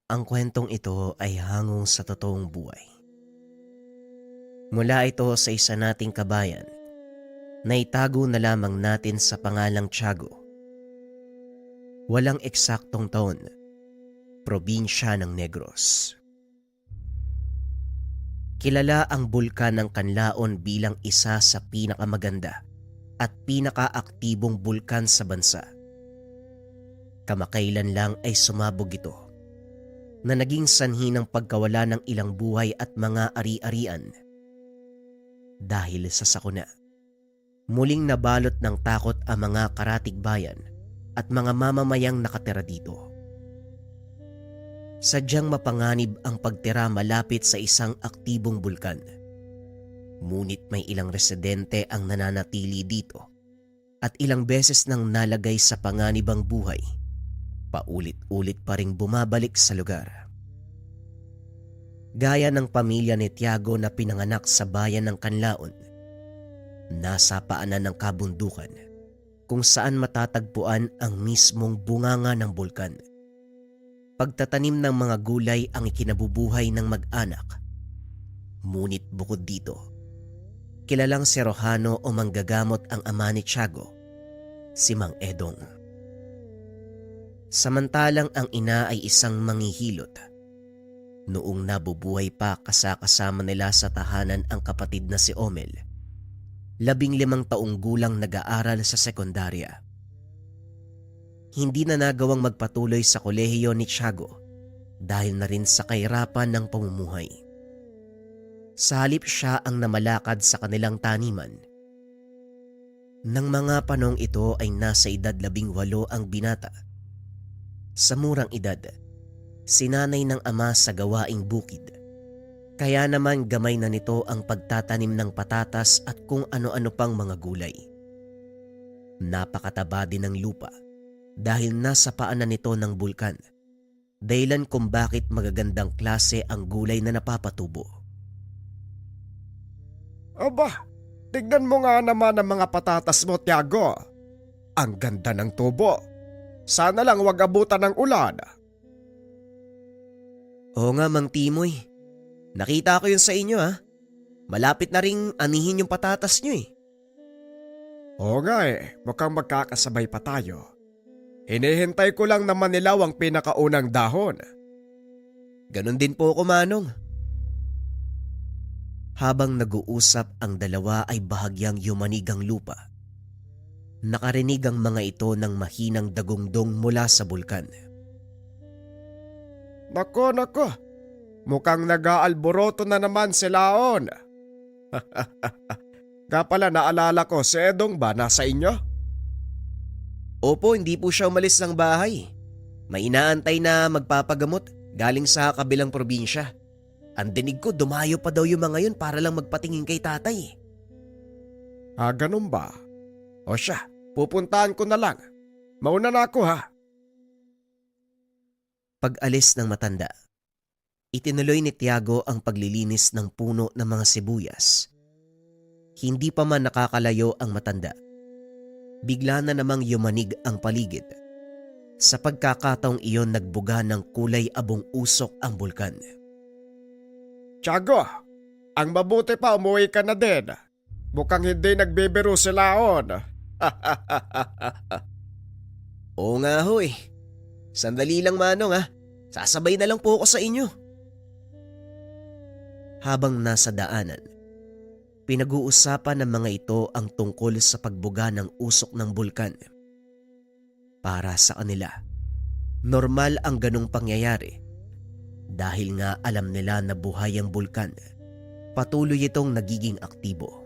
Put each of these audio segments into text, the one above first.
Ang kwentong ito ay hangong sa totoong buhay. Mula ito sa isa nating kabayan na itago na lamang natin sa pangalang Tiago. Walang eksaktong taon, probinsya ng Negros. Kilala ang bulkan ng Canlaon bilang isa sa pinakamaganda at pinakaaktibong bulkan sa bansa. Kamakailan lang ay sumabog ito na naging sanhi ng pagkawala ng ilang buhay at mga ari-arian. Dahil sa sakuna, muling nabalot ng takot ang mga karatig bayan at mga mamamayang nakatira dito. Sadyang mapanganib ang pagtira malapit sa isang aktibong bulkan. Ngunit may ilang residente ang nananatili dito at ilang beses nang nalagay sa panganib ang buhay, paulit-ulit pa ring bumabalik sa lugar. Gaya ng pamilya ni Tiago na pinanganak sa bayan ng Canlaon, nasa paanan ng kabundukan kung saan matatagpuan ang mismong bunganga ng bulkan. Pagtatanim ng mga gulay ang ikinabubuhay ng mag-anak. Ngunit bukod dito, kilalang serojano o manggagamot ang ama ni Tiago, si Mang Edong. Samantalang ang ina ay isang manghihilot. Noong nabubuhay pa kasama nila sa tahanan ang kapatid na si Omel, 15 taong gulang nag-aaral sa sekundarya. Hindi na nagawang magpatuloy sa kolehiyo ni Tiago dahil na rin sa kahirapan ng pamumuhay. Sa halip siya ang namalakad sa kanilang taniman. Nang mga panong ito ay nasa edad 18 ang binata. Sa murang edad, sinanay ng ama sa gawaing bukid. Kaya naman gamay na nito ang pagtatanim ng patatas at kung ano-ano pang mga gulay. Napakataba din ng lupa dahil nasa paanan nito ng bulkan. Dahilan kung bakit magagandang klase ang gulay na napapatubo. Aba, tignan mo nga naman ang mga patatas mo, Tiago. Ang ganda ng tubo. Sana lang wag abutan ng ulan. Oo nga, Mang Timoy. Nakita ko yun sa inyo ha. Malapit na ring anihin yung patatas nyo eh. Oo nga mukhang magkakasabay pa tayo. Hinihintay ko lang naman nilaw ang pinakaunang dahon. Ganon din po ako, Manong. Habang nag-uusap ang dalawa ay bahagyang yumanig ang lupa. Nakarinig ang mga ito ng mahinang dagongdong mula sa bulkan. Nako, mukhang nag-aalboroto na naman si Laon. Nga pala naalala ko, si Edong ba nasa inyo? Opo, hindi po siya umalis ng bahay. May inaantay na magpapagamot galing sa kabilang probinsya. Ang dinig ko, dumayo pa daw yung mga yun para lang magpatingin kay tatay. Ganun ba? O siya, pupuntahan ko na lang. Mauna na ako ha. Pag-alis ng matanda, itinuloy ni Tiago ang paglilinis ng puno ng mga sibuyas. Hindi pa man nakakalayo ang matanda. Bigla na namang yumanig ang paligid. Sa pagkakataong iyon nagbuga ng kulay abong usok ang bulkan. Tiago, ang mabuti pa umuwi ka na din. Mukhang hindi nagbibiro si Laon. Oo nga ho eh. Sandali lang, Manong ha. Sasabay na lang po ako sa inyo. Habang nasa daanan, pinag-uusapan ng mga ito ang tungkol sa pagbuga ng usok ng bulkan. Para sa kanila, normal ang ganong pangyayari dahil nga alam nila na buhay ang bulkan. Patuloy itong nagiging aktibo.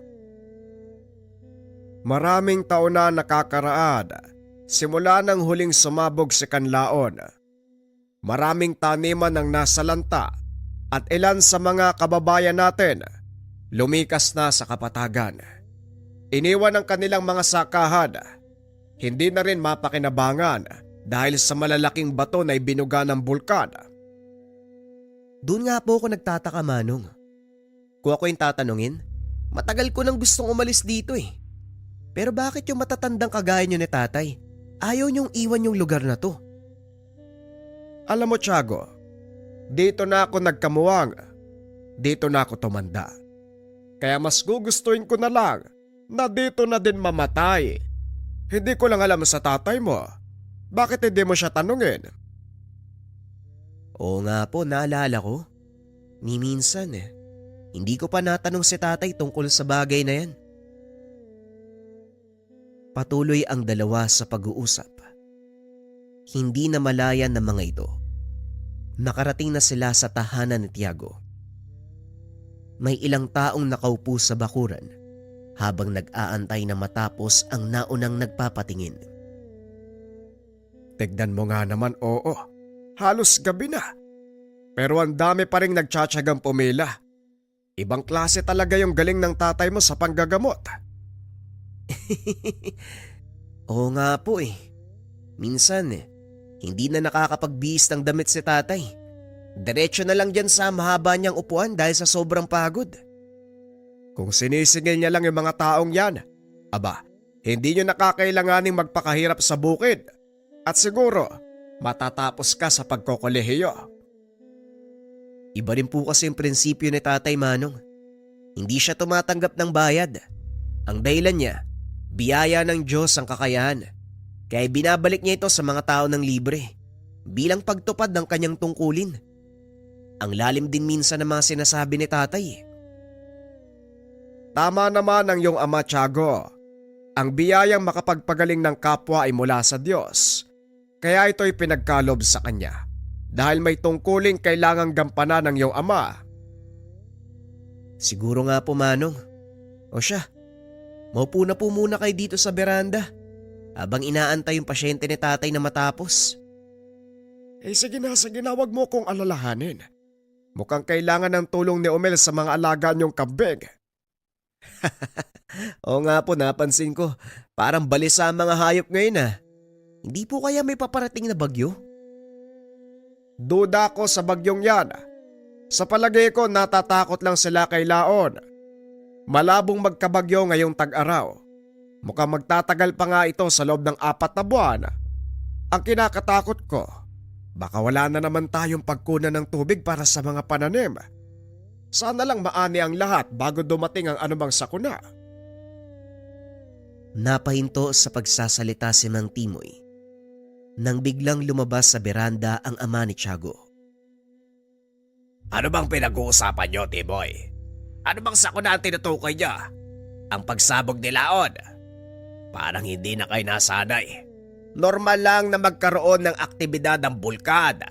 Maraming taon na nakakaraan simula nang huling sumabog si Canlaon. Maraming taniman ang nasalanta at ilan sa mga kababayan natin lumikas na sa kapatagan. Iniwan ang kanilang mga sakahan. Hindi na rin mapakinabangan dahil sa malalaking bato na ibinuga ng bulkan. Doon nga po ako nagtataka, Manong. Kung ako yung tatanungin, matagal ko nang gustong umalis dito eh. Pero bakit yung matatandang kagaya nyo ni tatay, ayaw nyong iwan yung lugar na to? Alam mo, Tiago, Dito na ako nagkamuwang. Dito na ako tumanda. Kaya mas gugustuhin ko na lang na dito na din mamatay. Hindi ko lang alam sa tatay mo. Bakit hindi mo siya tanungin? Oo nga po, naalala ko. Ni minsan hindi ko pa natanong si tatay tungkol sa bagay na yan. Patuloy ang dalawa sa pag-uusap. Hindi na malaya ng mga ito. Nakarating na sila sa tahanan ni Tiago. May ilang taong nakaupo sa bakuran habang nag-aantay na matapos ang naunang nagpapatingin. Tignan mo nga naman, oo. Halos gabi na. Pero ang dami pa rin nagtsatsagang pumila. Ibang klase talaga yung galing ng tatay mo sa panggagamot. Oo nga po Minsan hindi na nakakapagbihis ng damit si tatay. Diretso na lang dyan sa mahaba niyang upuan dahil sa sobrang pagod. Kung sinisingil niya lang yung mga taong yan, aba, hindi niyo nakakailanganing magpakahirap sa bukid. At siguro, matatapos ka sa pagkokolehiyo. Iba rin po kasi yung prinsipyo ni Tatay Manong. Hindi siya tumatanggap ng bayad. Ang dahilan niya, biyaya ng Diyos ang kakayahan. Kaya binabalik niya ito sa mga tao ng libre bilang pagtupad ng kanyang tungkulin. Ang lalim din minsan ng mga sinasabi ni tatay. Tama naman ang iyong ama, Tiago. Ang biyayang makapagpagaling ng kapwa ay mula sa Diyos. Kaya ito'y pinagkalob sa kanya. Dahil may tungkuling kailangang gampanan ng iyong ama. Siguro nga po, Manong. O siya, maupo na po muna kayo dito sa beranda habang inaantay yung pasyente ni tatay na matapos. Sige na, wag mo kong alalahanin. Mukhang kailangan ng tulong ni Omel sa mga alaga niyong kabig. Oo nga po, napansin ko. Parang balisa ang mga hayop ngayon Hindi po kaya may paparating na bagyo? Duda ko sa bagyong yan. Sa palagay ko, natatakot lang sila kay Laon. Malabong magkabagyo ngayong tag-araw. Mukhang magtatagal pa nga ito sa loob ng 4 na buwan. Ang kinakatakot ko, baka wala na naman tayong pagkunan ng tubig para sa mga pananim. Sana lang maani ang lahat bago dumating ang anumang sakuna. Napahinto sa pagsasalita si Mang Timoy nang biglang lumabas sa beranda ang ama ni Tiago. Ano bang pinag-uusapan niyo, Timoy? Ano bang sakuna ang tinutukoy niyo? Ang pagsabog ni Laon? Parang hindi na kayo nasanay. Normal lang na magkaroon ng aktibidad ng bulkan.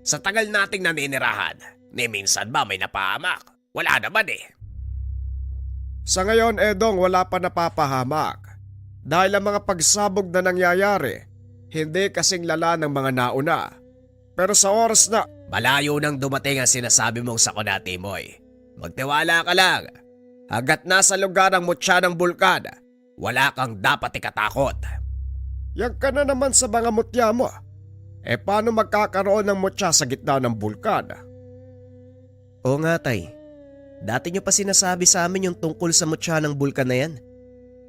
Sa tagal nating naninirahan, ni minsan ba may napahamak? Wala naman Sa ngayon, Edong, wala pa napapahamak. Dahil ang mga pagsabog na nangyayari, hindi kasing lala ng mga nauna. Pero sa oras na malayo nang dumating ang sinasabi mong sakuna, Timoy. Magtiwala ka lang. Hanggat nasa lugar ang mutya ng bulkan, wala kang dapat ikatakot. Yan ka na naman sa mga mutya mo. Paano magkakaroon ng mutya sa gitna ng bulkan? Oo nga, tay. Dati nyo pa sinasabi sa amin yung tungkol sa mutya ng bulkan na yan.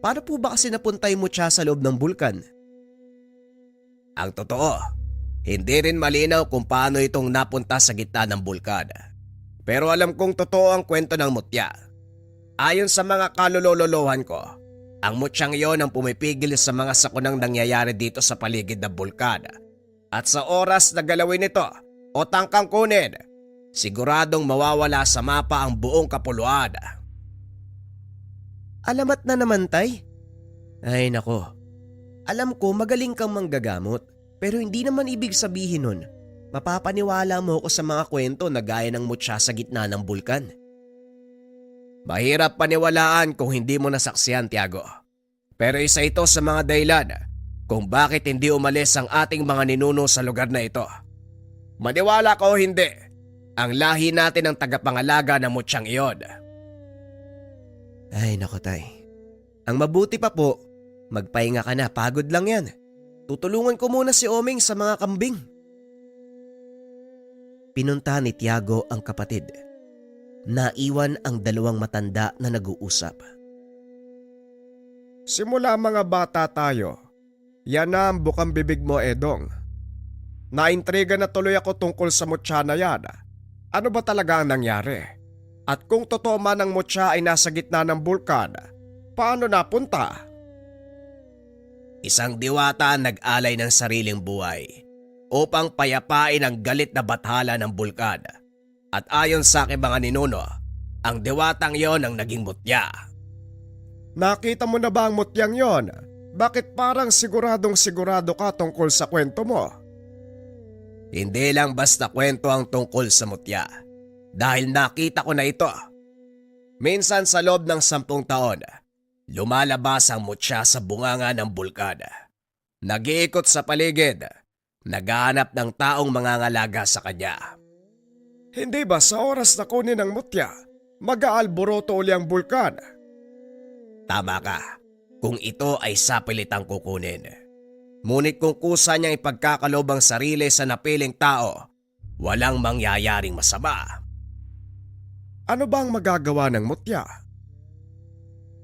Paano po ba kasi napunta yung mutya sa loob ng bulkan? Ang totoo, hindi rin malinaw kung paano itong napunta sa gitna ng bulkan. Pero alam kong totoo ang kwento ng mutya. Ayon sa mga kalulololohan ko, ang mutyang iyon ang pumipigil sa mga sakunang nangyayari dito sa paligid ng bulkan. At sa oras na galawin ito o tangkang kunin, siguradong mawawala sa mapa ang buong kapuluan. Alamat na naman, tay. Ay nako, alam ko magaling kang manggagamot pero hindi naman ibig sabihin nun mapapaniwala mo ako sa mga kwento na gaya ng mutya sa gitna ng bulkan. Mahirap paniwalaan kung hindi mo nasaksihan, Tiago. Pero isa ito sa mga dahilan kung bakit hindi umalis ang ating mga ninuno sa lugar na ito. Maniwala ka o hindi, ang lahi natin ang tagapangalaga ng mutyang iyon. Ay nako, tay. Ang mabuti pa po, magpahinga ka na, pagod lang yan. Tutulungan ko muna si Omeng sa mga kambing. Pinunta ni Tiago ang kapatid. Naiwan ang dalawang matanda na nag-uusap. Simula mga bata tayo, yan na ang bukang bibig mo, Edong. Naintriga na tuloy ako tungkol sa mutya na yan. Ano ba talaga ang nangyari? At kung totoo man ang mutya ay nasa gitna ng bulkan, paano napunta? Isang diwata ang nag-alay ng sariling buhay upang payapain ang galit na bathala ng bulkan. At ayon sa aking mga ninuno, ang diwatang yon ang naging mutya. Nakita mo na ba ang mutyang yon? Bakit parang siguradong sigurado ka tungkol sa kwento mo? Hindi lang basta kwento ang tungkol sa mutya, dahil nakita ko na ito. Minsan sa loob ng 10 taon, lumalabas ang mutya sa bunganga ng bulkan. Nag-iikot sa paligid, naghahanap ng taong mangangalaga sa kanya. Hindi ba sa oras na kunin ang mutya, mag-aalboroto uli ang bulkan? Tama ka, kung ito ay sapilitang kukunin. Ngunit kung kusa niyang ipagkakalob ang sarili sa napiling tao, walang mangyayaring masama. Ano bang magagawa ng mutya?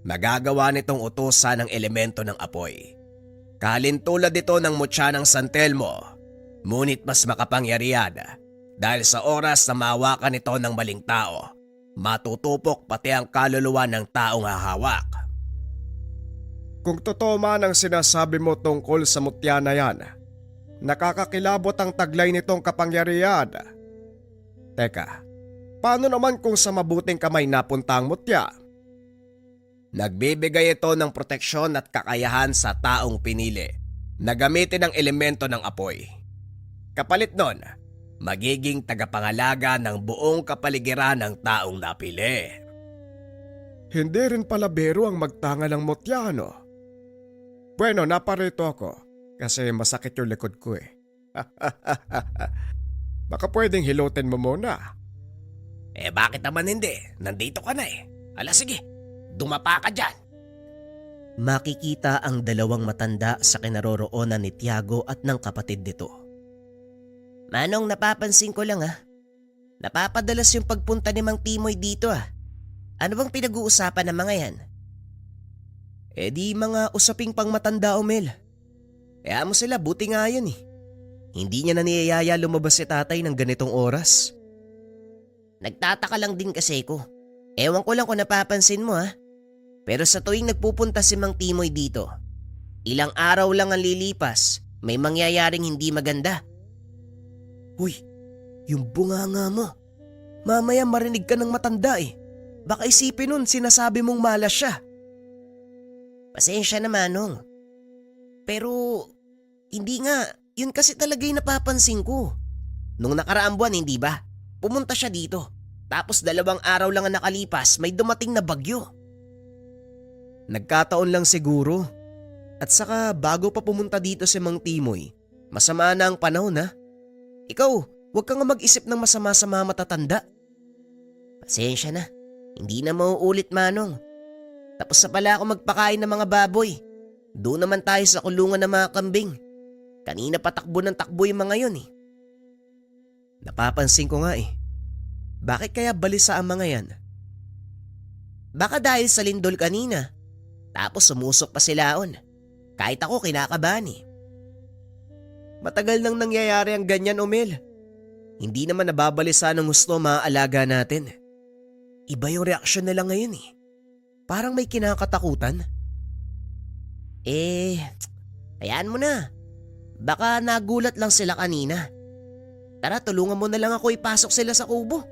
Nagagawa nitong utusan ng elemento ng apoy. Kalintulad ito ng mutya ng San Telmo, ngunit mas makapangyarihan dahil sa oras na mahawakan ito ng maling tao, matutupok pati ang kaluluwa ng taong hahawak. Kung totoo man ang sinasabi mo tungkol sa mutya na yan, nakakakilabot ang taglay nitong kapangyarihan. Teka, paano naman kung sa mabuting kamay napunta ang mutya? Nagbibigay ito ng proteksyon at kakayahan sa taong pinili na gamitin ang elemento ng apoy. Kapalit nun, magiging tagapangalaga ng buong kapaligiran ng taong napili. Hindi rin pala biro ang magtanga ng mutya, no? Bueno, naparito ako kasi masakit yung likod ko eh. Baka pwedeng hilutin mo muna. Bakit naman hindi? Nandito ka na eh. Ala sige, dumapa ka dyan. Makikita ang dalawang matanda sa kinaroroonan ni Tiago at ng kapatid nito. Manong, napapansin ko lang napapadalas yung pagpunta ni Mang Timoy dito . Ano bang pinag-uusapan ng mga yan? Di mga usaping pang matanda, Omel. Kaya mo sila, buti nga yun eh. Hindi niya na niyayaya lumabas si tatay ng ganitong oras. Nagtataka lang din kasi ko. Ewan ko lang kung napapansin mo . Pero sa tuwing nagpupunta si Mang Timoy dito, ilang araw lang ang lilipas, may mangyayaring hindi maganda. Uy, yung bunganga mo. Mamaya marinig ka ng matanda eh. Baka isipin nun sinasabi mong malas siya. Pasensya na, Manong. Pero hindi nga, yun kasi talaga yung napapansin ko. Nung nakaraang buwan, hindi ba? Pumunta siya dito. Tapos 2 araw lang ang nakalipas, may dumating na bagyo. Nagkataon lang siguro. At saka bago pa pumunta dito si Mang Timoy, masama na ang panahon . Ikaw, huwag kang mag-isip ng masama sa mga matatanda. Pasensya na, hindi na mauulit, Manong. Tapos na pala ako magpakain ng mga baboy. Doon naman tayo sa kulungan ng mga kambing. Kanina patakbo ng takbo yung mga yun eh. Napapansin ko nga eh. Bakit kaya balisa ang mga yan? Baka dahil sa lindol kanina. Tapos sumusok pa silaon. Kahit ako kinakabahan eh. Matagal nang nangyayari ang ganyan, Omel. Hindi naman nababalisa ng gusto mga alaga natin. Iba yung reaksyon nila ngayon eh. Parang may kinakatakutan. Hayaan mo na. Baka nagulat lang sila kanina. Tara, tulungan mo na lang ako ipasok sila sa kubo.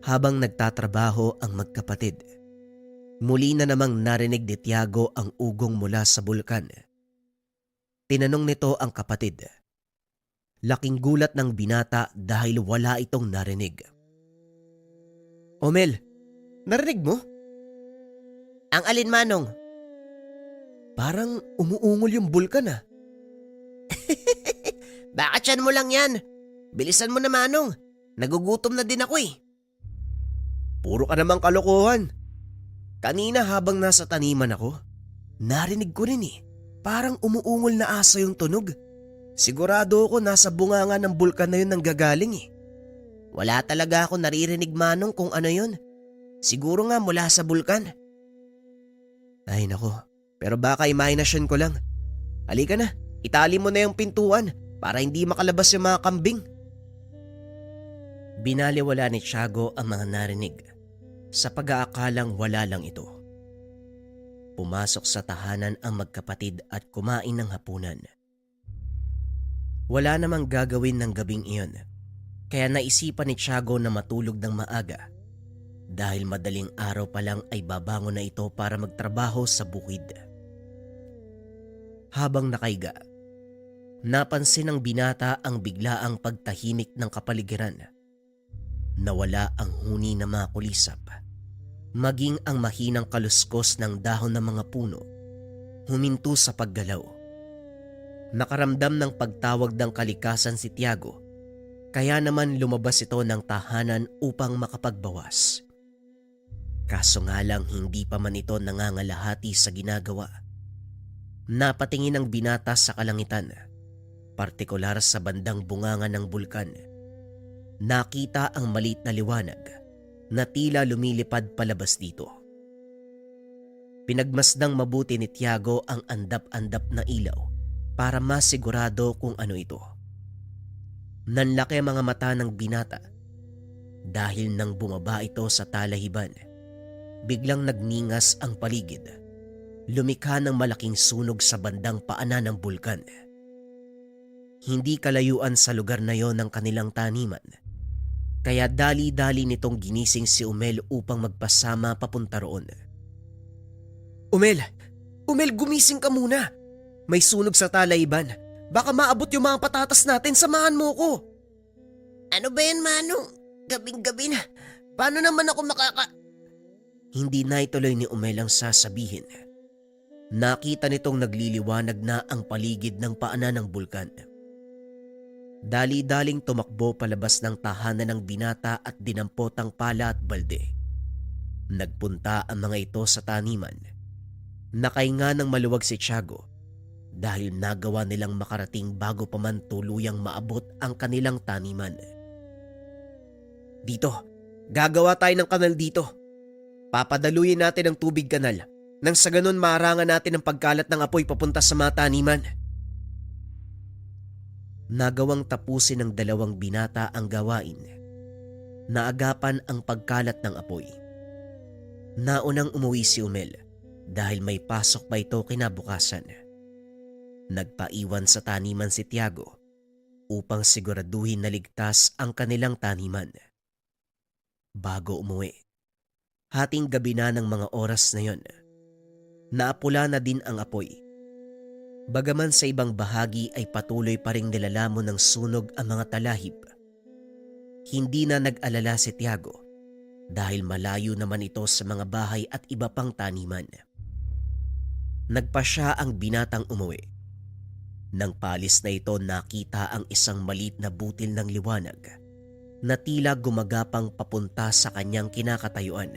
Habang nagtatrabaho ang magkapatid, muli na namang narinig ni Tiago ang ugong mula sa bulkan. Tinanong nito ang kapatid. Laking gulat ng binata dahil wala itong narinig. Omel, narinig mo? Ang alin, Manong? Parang umuungol yung bulkan . Baka tiyan mo lang yan. Bilisan mo na, Manong. Nagugutom na din ako eh. Puro ka namang kalokohan. Kanina habang nasa taniman ako, narinig ko rin eh. Parang umuungol na aso yung tunog. Sigurado ako nasa bunganga ng bulkan na yun nang gagaling eh. Wala talaga ako naririnig, Manong, kung ano yun. Siguro nga mula sa bulkan. Ay nako, pero baka imahinasyon ko lang. Halika na, Itali mo na yung pintuan para hindi makalabas yung mga kambing. Binaliwala ni Tiago ang mga narinig sa pag-aakalang wala lang ito. Pumasok sa tahanan ang magkapatid at kumain ng hapunan. Wala namang gagawin ng gabing iyon, kaya naisipan ni Tiago na matulog ng maaga dahil madaling araw pa lang ay babangon na ito para magtrabaho sa bukid. Habang nakaiga, napansin ng binata ang biglaang pagtahimik ng kapaligiran. Nawala ang huni ng mga kulisap, maging ang mahinang kaluskos ng dahon ng mga puno huminto sa paggalaw. Nakaramdam ng pagtawag ng kalikasan si Tiago, kaya naman lumabas ito ng tahanan upang makapagbawas. Kaso nga lang hindi pa man ito nangangalahati sa ginagawa. Napatingin ang binata sa kalangitan, partikular sa bandang bunganga ng bulkan. Nakita ang maliit na liwanag na tila lumilipad palabas dito. Pinagmasdang mabuti ni Tiago ang andap-andap na ilaw para masigurado kung ano ito. Nanlaki ang mga mata ng binata dahil nang bumaba ito sa talahiban, biglang nagningas ang paligid. Lumikha ng malaking sunog sa bandang paanan ng bulkan. Hindi kalayuan sa lugar na yon ng kanilang taniman, kaya dali-dali nitong ginising si Umel upang magpasama papunta roon. Umel! Umel, gumising ka muna! May sunog sa talayban. Baka maabot yung mga patatas natin, samahan mo ko! Ano ba yan, Manong? Gabing-gabi na. Paano naman ako Hindi na ituloy ni Umel ang sasabihin. Nakita nitong nagliliwanag na ang paligid ng paanan ng bulkan. Dali-daling tumakbo palabas ng tahanan ng binata at dinampot ang pala at balde. Nagpunta ang mga ito sa taniman. Nakahinga ng maluwag si Tiago dahil nagawa nilang makarating bago pa man tuluyang maabot ang kanilang taniman. Dito, gagawa tayo ng kanal dito. Papadaluyin natin ang tubig kanal nang sa ganun maarangan natin ang pagkalat ng apoy papunta sa mga taniman. Nagawang tapusin ng dalawang binata ang gawain. Naagapan ang pagkalat ng apoy. Naunang umuwi si Umel dahil may pasok pa ito kinabukasan. Nagpaiwan sa taniman si Tiago upang siguraduhin na ligtas ang kanilang taniman. Bago umuwi, hating gabi na ng mga oras na yon, naapula na din ang apoy. Bagaman sa ibang bahagi ay patuloy pa ring nilalamon ng sunog ang mga talahib. Hindi na nag-alala si Tiago dahil malayo naman ito sa mga bahay at iba pang taniman. Nagpa siya ang binatang umuwi. Nang palis na ito, nakita ang isang maliit na butil ng liwanag na tila gumagapang papunta sa kanyang kinakatayuan.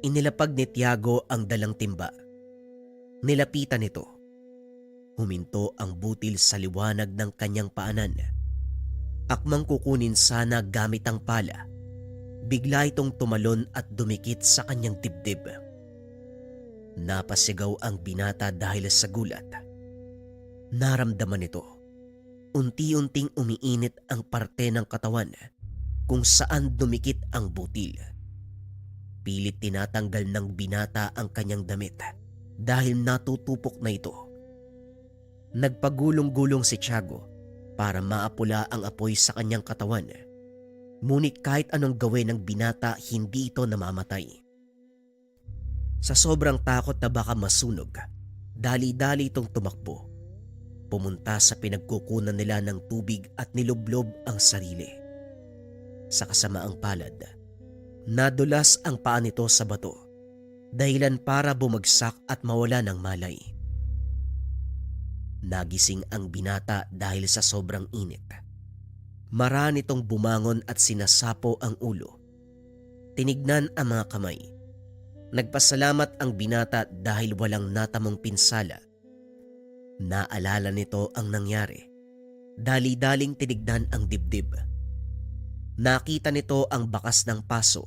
Inilapag ni Tiago ang dalang timba. Nilapitan ito. Huminto ang butil sa liwanag ng kanyang paanan. Akmang kukunin sana gamit ang pala, bigla itong tumalon at dumikit sa kanyang dibdib. Napasigaw ang binata dahil sa gulat. Naramdaman nito, unti-unting umiinit ang parte ng katawan kung saan dumikit ang butil. Pilit tinatanggal ng binata ang kanyang damit dahil natutupok na ito. Nagpagulong-gulong si Tiago para maapula ang apoy sa kanyang katawan. Ngunit kahit anong gawin ng binata, hindi ito namamatay. Sa sobrang takot na baka masunog, dali-dali itong tumakbo. Pumunta sa pinagkukunan nila ng tubig at nilublob ang sarili. Sa kasamaang palad, nadulas ang paa nito sa bato, dahilan para bumagsak at mawala ng malay. Nagising ang binata dahil sa sobrang init. Maraan itong bumangon at sinasapo ang ulo. Tinignan ang mga kamay. Nagpasalamat ang binata dahil walang natamong pinsala. Naalala nito ang nangyari. Dali-daling tinignan ang dibdib. Nakita nito ang bakas ng paso.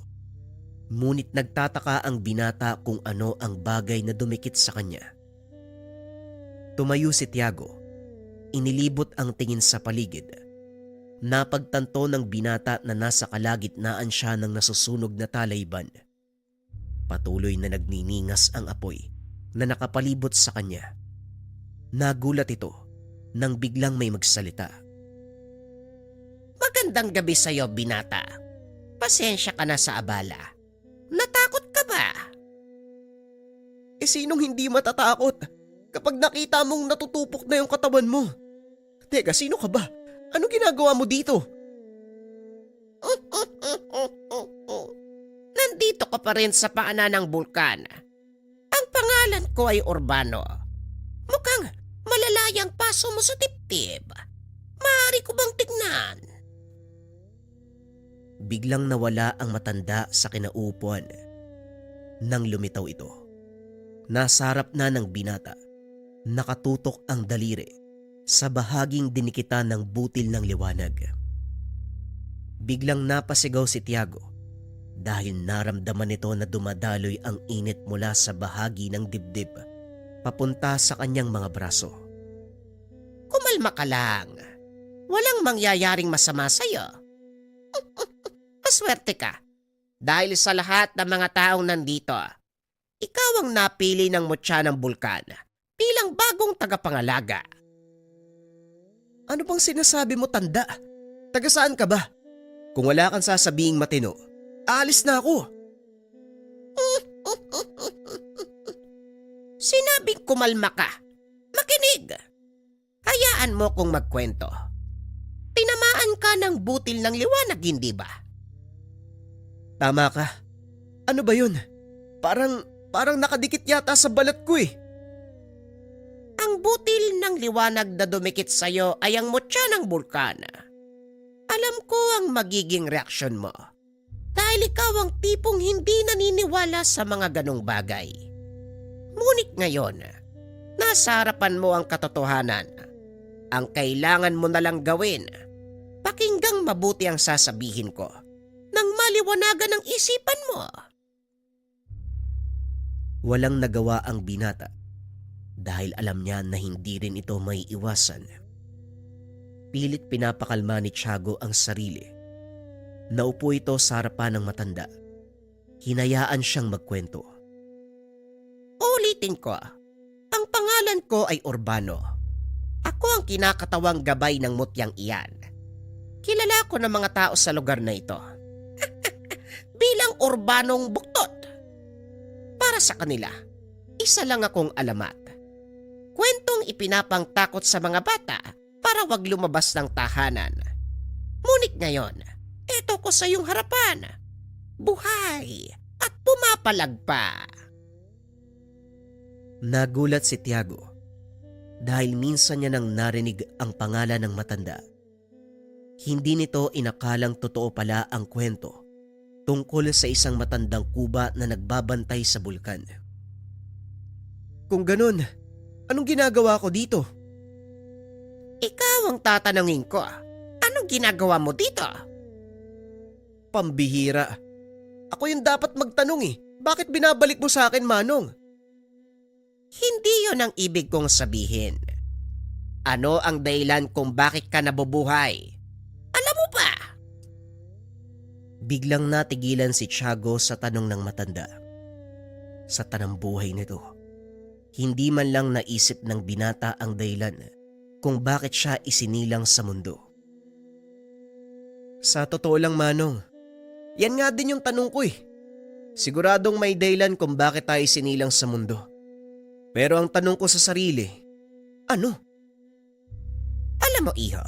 Ngunit nagtataka ang binata kung ano ang bagay na dumikit sa kanya. Tumayo si Tiago Inilibot ang tingin sa paligid. Napagtanto ng binata na nasa kalagitnaan siya ng nasusunog na talayban. Patuloy na nagniningas ang apoy na nakapalibot sa kanya. Nagulat ito nang biglang may magsalita. Magandang gabi sa'yo, binata. Pasensya ka na sa abala. Natakot ka ba? Sinong hindi matatakot kapag nakita mong natutupok na yung katawan mo? Teka, sino ka ba? Ano ginagawa mo dito? Nandito ka pa rin sa paanan ng bulkan. Ang pangalan ko ay Urbano. Mukhang malalayang paso mo sa dibdib. Maaari ko bang tignan? Biglang nawala ang matanda sa kinaupuan. Nang lumitaw ito, nasa harap na ng binata. Nakatutok ang daliri sa bahaging dinikitan ng butil ng liwanag. Biglang napasigaw si Tiago dahil naramdaman nito na dumadaloy ang init mula sa bahagi ng dibdib papunta sa kanyang mga braso. Kumalma ka lang. Walang mangyayaring masama sa'yo. Maswerte ka. Dahil sa lahat ng mga taong nandito, ikaw ang napili ng mutya ng bulkan bilang bagong tagapangalaga. Ano bang sinasabi mo, tanda? Taga saan ka ba? Kung wala kang sasabing matino, aalis na ako. Sinabing kumalma ka. Makinig. Hayaan mo kong magkwento. Tinamaan ka ng butil ng liwanag, hindi ba? Tama ka. Ano ba yun? Parang nakadikit yata sa balat ko eh. Ang butil ng liwanag na dumikit sa'yo ay ang mutya ng bulkan. Alam ko ang magiging reaksyon mo. Dahil ikaw ang tipong hindi naniniwala sa mga ganong bagay. Ngunit ngayon, nasa harapan mo ang katotohanan. Ang kailangan mo na lang gawin, pakinggang mabuti ang sasabihin ko nang maliwanagan ang isipan mo. Walang nagawa ang binata dahil alam niya na hindi rin ito may iwasan. Pilit pinapakalma ni Tiago ang sarili. Naupo ito sa harapan ng matanda. Hinayaan siyang magkwento. Ulitin ko, ang pangalan ko ay Urbano. Ako ang kinakatawang gabay ng mutyang iyan. Kilala ko ng mga tao sa lugar na ito bilang Urbanong Buktot. Para sa kanila, isa lang akong alamat. Kwentong ipinapangtakot sa mga bata para wag lumabas ng tahanan. Ngunit ngayon, eto ko sa iyong harapan. Buhay at pumapalag pa. Nagulat si Tiago dahil minsan niya nang narinig ang pangalan ng matanda. Hindi nito inakalang totoo pala ang kwento tungkol sa isang matandang kuba na nagbabantay sa bulkan. Kung ganun, anong ginagawa ko dito? Ikaw ang tatanungin ko. Anong ginagawa mo dito? Pambihira. Ako yung dapat magtanong eh. Bakit binabalik mo sa akin, Manong? Hindi yon ang ibig kong sabihin. Ano ang dahilan kung bakit ka nabubuhay? Alam mo ba? Biglang natigilan si Tiago sa tanong ng matanda. Sa tanang buhay nito, hindi man lang naisip ng binata ang dahilan kung bakit siya isinilang sa mundo. Sa totoo lang, Manong, yan nga din yung tanong ko eh. Siguradong may dahilan kung bakit tayo sinilang sa mundo. Pero ang tanong ko sa sarili, ano? Alam mo, iho,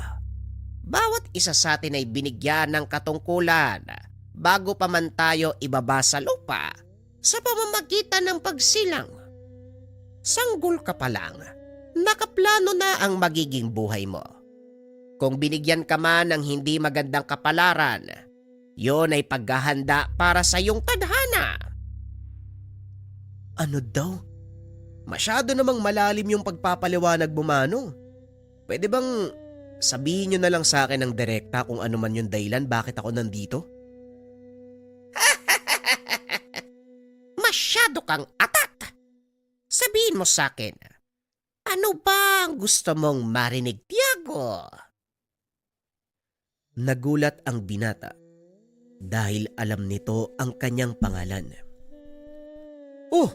bawat isa sa atin ay binigyan ng katungkulan bago pa man tayo ibaba sa lupa sa pamamagitan ng pagsilang. Sanggol ka pa lang, nakaplano na ang magiging buhay mo. Kung binigyan ka man ng hindi magandang kapalaran, yon ay paghahanda para sa iyong tadhana. Ano daw? Masyado namang malalim yung pagpapaliwanag mo, Manong. Pwede bang sabihin nyo na lang sa akin ng direkta kung ano man yung dahilan bakit ako nandito? Masyado kang atat. Sabihin mo sa akin, Ano ba ang gusto mong marinig, Tiago? Nagulat ang binata dahil alam nito ang kanyang pangalan. Oh,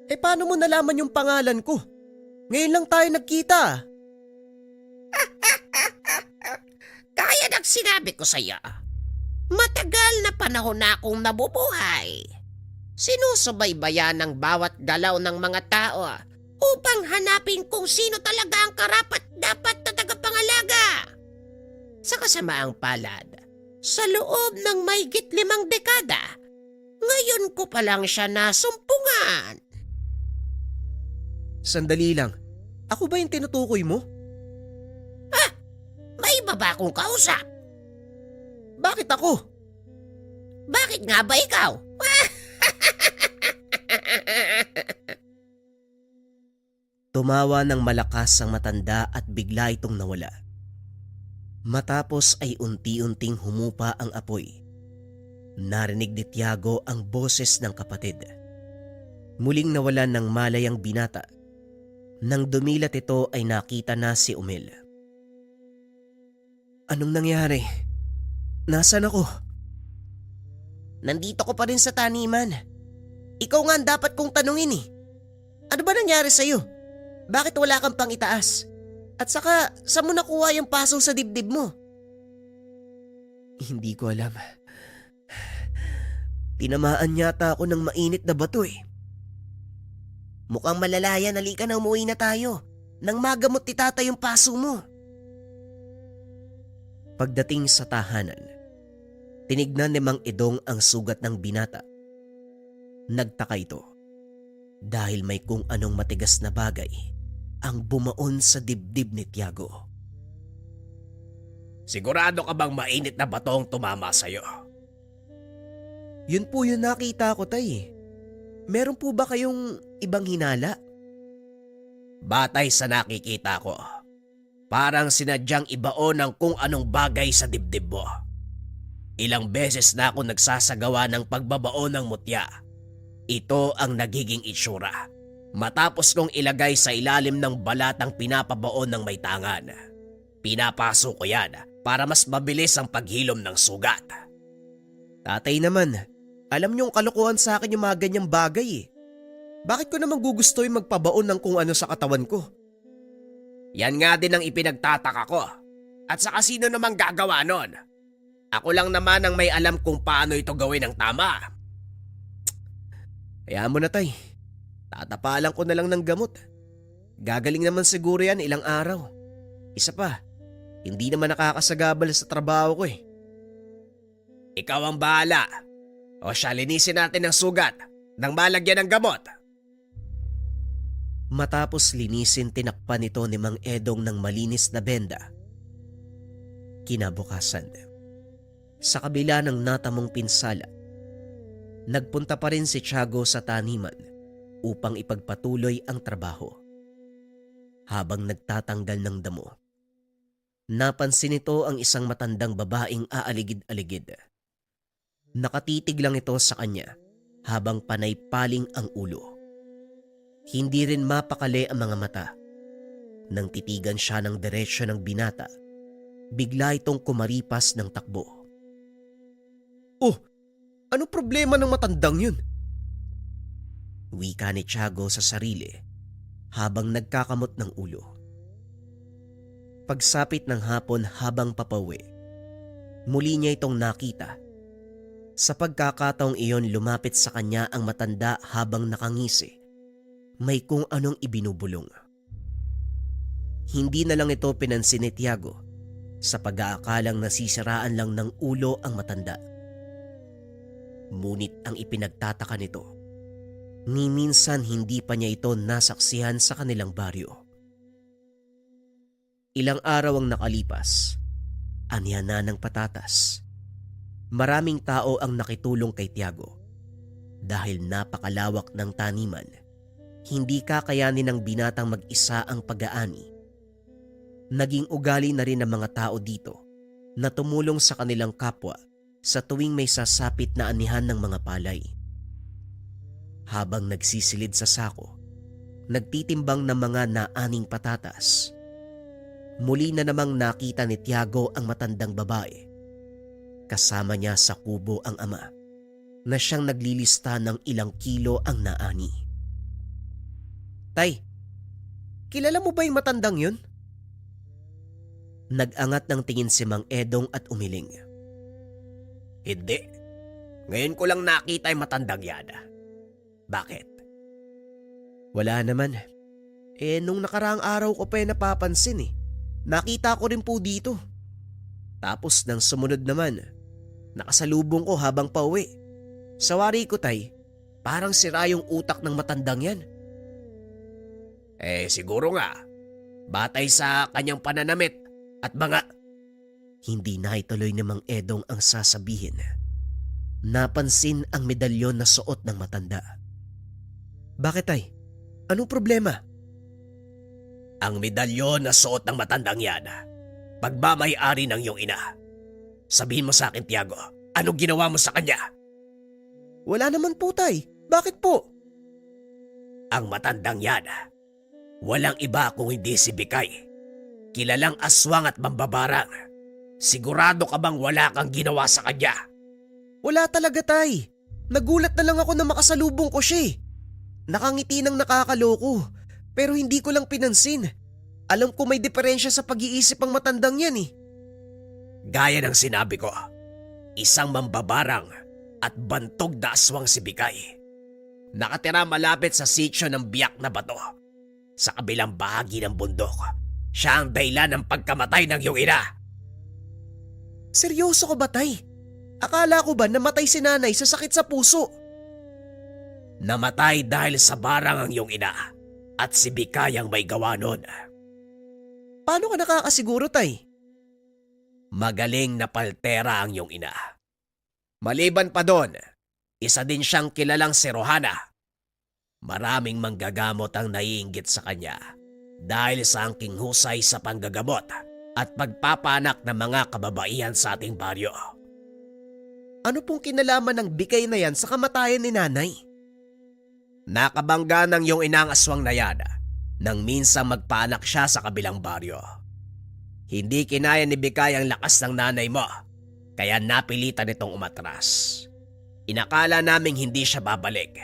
paano mo nalaman yung pangalan ko? Ngayon lang tayo nagkita. Kaya ng sinabi ko sa'yo, matagal na panahon na akong nabubuhay. Sinusubaybayan ng bawat galaw ng mga tao upang hanapin kung sino talaga ang karapat dapat na tagapangalaga. Sa kasamaang palad, sa loob ng mahigit 5 dekada, ngayon ko pa lang siya nasumpungan. Sandali lang. Ako ba yung tinutukoy mo? May iba ba akong kausap? Bakit ako? Bakit nga ba ikaw? Tumawa ng malakas ang matanda at bigla itong nawala. Matapos ay unti-unting humupa ang apoy. Narinig ni Tiago ang boses ng kapatid. Muling nawalan ng malay ang binata. Nang dumilat ito ay nakita na si Umel. Anong nangyari? Nasaan ako? Nandito ko pa rin sa taniman. Ikaw nga ang dapat kong tanungin eh. Ano ba nangyari sa'yo? Bakit wala kang pang itaas? At saka, saan mo nakuha yung paso sa dibdib mo? Hindi ko alam. Tinamaan yata ako ng mainit na bato eh. Mukhang malalaya, halika na umuwi na tayo. Nang magamot ni tata yung paso mo. Pagdating sa tahanan, tinignan ni Mang Edong ang sugat ng binata. Nagtaka ito dahil may kung anong matigas na bagay ang bumaon sa dibdib ni Tiago. Sigurado ka bang mainit na batong tumama sa'yo? Yun po yung nakita ko, tay. Meron po ba kayong ibang hinala? Batay sa nakikita ko, parang sinadyang ibaon ng kung anong bagay sa dibdib mo. Ilang beses na ako nagsasagawa ng pagbabaon ng mutya. Ito ang nagiging itsura. Matapos kong ilagay sa ilalim ng balatang pinapabaon ng may tangan. Pinapaso ko yan para mas mabilis ang paghilom ng sugat. Tatay naman, alam niyong kalokohan sa akin yung mga ganyang bagay eh. Bakit ko naman gugustuhin magpabaon ng kung ano sa katawan ko? Yan nga din ang ipinagtataka ko. At saka sino namang gagawa nun? Ako lang naman ang may alam kung paano ito gawin ng tama. Kaya mo na, tay. Tatapalan ko na lang ng gamot. Gagaling naman siguro yan ilang araw. Isa pa, hindi naman nakakasagabal sa trabaho ko eh. Ikaw ang bahala. O siya, linisin natin ang sugat nang malagyan ng gamot. Matapos linisin, tinakpan ito ni Mang Edong ng malinis na benda. Kinabukasan, sa kabila ng natamong pinsala, nagpunta pa rin si Tiago sa taniman upang ipagpatuloy ang trabaho. Habang nagtatanggal ng damo, napansin nito ang isang matandang babaeng aaligid-aligid. Nakatitig lang ito sa kanya habang panay-paling ang ulo. Hindi rin mapakali ang mga mata. Nang titigan siya ng diretsyo ng binata, bigla itong kumaripas ng takbo. Oh, ano problema ng matandang yun? Wika ni Tiago sa sarili habang nagkakamot ng ulo. Pagsapit ng hapon habang papauwi, muli niya itong nakita. Sa pagkakataong iyon, lumapit sa kanya ang matanda habang nakangisi. May kung anong ibinubulong. Hindi na lang ito pinansin ni Tiago sa pag-aakalang nasisiraan lang ng ulo ang matanda. Ngunit ang ipinagtataka nito, ni minsan hindi pa niya ito nasaksihan sa kanilang baryo. Ilang araw ang nakalipas, anihan na ng patatas. Maraming tao ang nakitulong kay Tiago dahil napakalawak ng taniman. Hindi kakayanin ng binatang mag-isa ang pag-aani. Naging ugali na rin ng mga tao dito na tumulong sa kanilang kapwa sa tuwing may sasapit na anihan ng mga palay. Habang nagsisilid sa sako, nagtitimbang ng mga naaning patatas. Muli na namang nakita ni Tiago ang matandang babae. Kasama niya sa kubo ang ama na siyang naglilista ng ilang kilo ang naani. Tay, kilala mo ba yung matandang yun? Nag-angat ng tingin si Mang Edong at umiling. Hindi. Ngayon ko lang nakita yung matandang yan. Bakit? Wala naman. Nung nakaraang araw ko pa napapansin Nakita ko rin po dito. Tapos nang sumunod naman, nakasalubong ko habang pauwi. Sa wari ko tay, parang sira yung utak ng matandang yan. Siguro nga. Batay sa kanyang pananamit at mga... Hindi na ituloy ni Mang Edong ang sasabihin. Napansin ang medalyon na suot ng matanda. Bakit tay? Anong problema? Ang medalyon na suot ng matandang yan, pagmamay-ari ng iyong ina. Sabihin mo sa akin, Tiago, anong ginawa mo sa kanya? Wala naman po tay. Bakit po? Ang matandang yan, walang iba kung hindi si Bikay. Kilalang aswang at mambabarang. Sigurado ka bang wala kang ginawa sa kanya? Wala talaga tay. Nagulat na lang ako na makasalubong ko siya. Nakangiti ng nakakaloko. Pero hindi ko lang pinansin. Alam ko may diferensya sa pag-iisip ang matandang yan Gaya ng sinabi ko, isang mambabarang at bantog na aswang si Bikay. Nakatira malapit sa sitio ng Biyak na Bato. Sa kabilang bahagi ng bundok, siya ang dahilan ng pagkamatay ng iyong ina. Seryoso ka ba tay? Akala ko ba namatay si nanay sa sakit sa puso? Namatay dahil sa barang ang iyong ina at si Bikay ang may gawa nun. Paano ka nakakasiguro tay? Magaling na paltera ang iyong ina. Maliban pa doon, isa din siyang kilalang si Rohana. Maraming manggagamot ang naiinggit sa kanya dahil sa angking husay sa panggagamot at pagpapanak ng mga kababaihan sa ating baryo. Ano pong kinalaman ng Bikay na yan sa kamatayan ni nanay? Nakabangga ng iyong inang aswang na yan nang minsang magpaanak siya sa kabilang baryo. Hindi kinaya ni Bikay ang lakas ng nanay mo, kaya napilitan itong umatras. Inakala naming hindi siya babalik,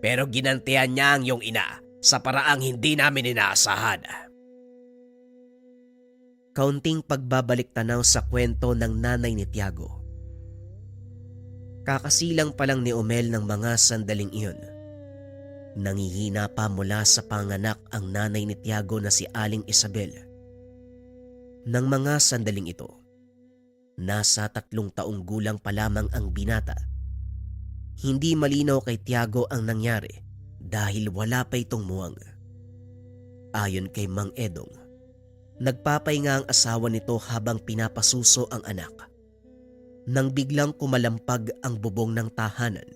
pero ginantihan niya ang iyong ina sa paraang hindi namin inaasahan. Kaunting pagbabalik tanaw sa kwento ng nanay ni Tiago. Kakasilang pa lang ni Omel ng mga sandaling iyon. Nangihina pa mula sa panganak ang nanay ni Tiago na si Aling Isabel. Nang mga sandaling ito, nasa 3 taong gulang pa lamang ang binata. Hindi malinaw kay Tiago ang nangyari dahil wala pa itong muwang. Ayon kay Mang Edong, nagpapahinga ang asawa nito habang pinapasuso ang anak. Nang biglang kumalampag ang bubong ng tahanan.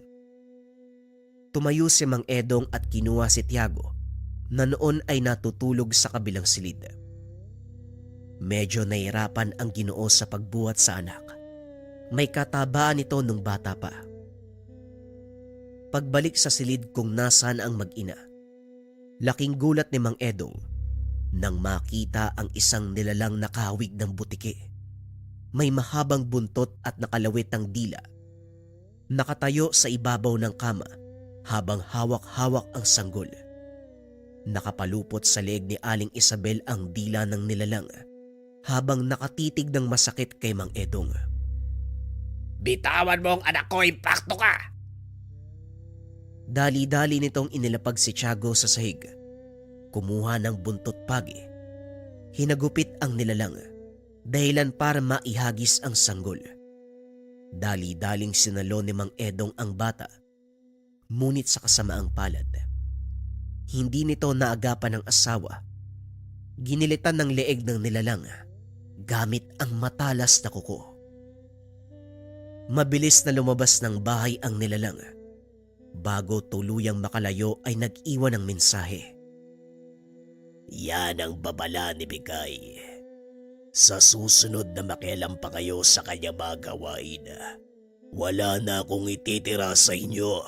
Tumayo si Mang Edong at kinuha si Tiago na noon ay natutulog sa kabilang silid. Medyo nahirapan ang Ginoo sa pagbuhat sa anak. May katabaan ito nung bata pa. Pagbalik sa silid kung nasaan ang mag-ina, laking gulat ni Mang Edong nang makita ang isang nilalang nakahawig ng butike. May mahabang buntot at nakalawit ang dila. Nakatayo sa ibabaw ng kama habang hawak-hawak ang sanggol. Nakapalupot sa leeg ni Aling Isabel ang dila ng nilalang habang nakatitig ng masakit kay Mang Edong. Bitawan mo ang anak ko, impakto ka! Dali-dali nitong inilapag si Tiago sa sahig. Kumuha ng buntot pagi. Hinagupit ang nilalang, dahilan para maihagis ang sanggol. Dali-daling sinalo ni Mang Edong ang bata, ngunit sa kasamaang palad. Hindi nito naagapan ng asawa. Ginilitan ng leeg ng nilalang gamit ang matalas na kuko. Mabilis na lumabas ng bahay ang nilalang. Bago tuluyang makalayo ay nag-iwan ng mensahe. Yan ang babala ni Bikay. Sa susunod na makialam pa kayo sa kanyang mga gawain, wala na akong ititira sa inyo.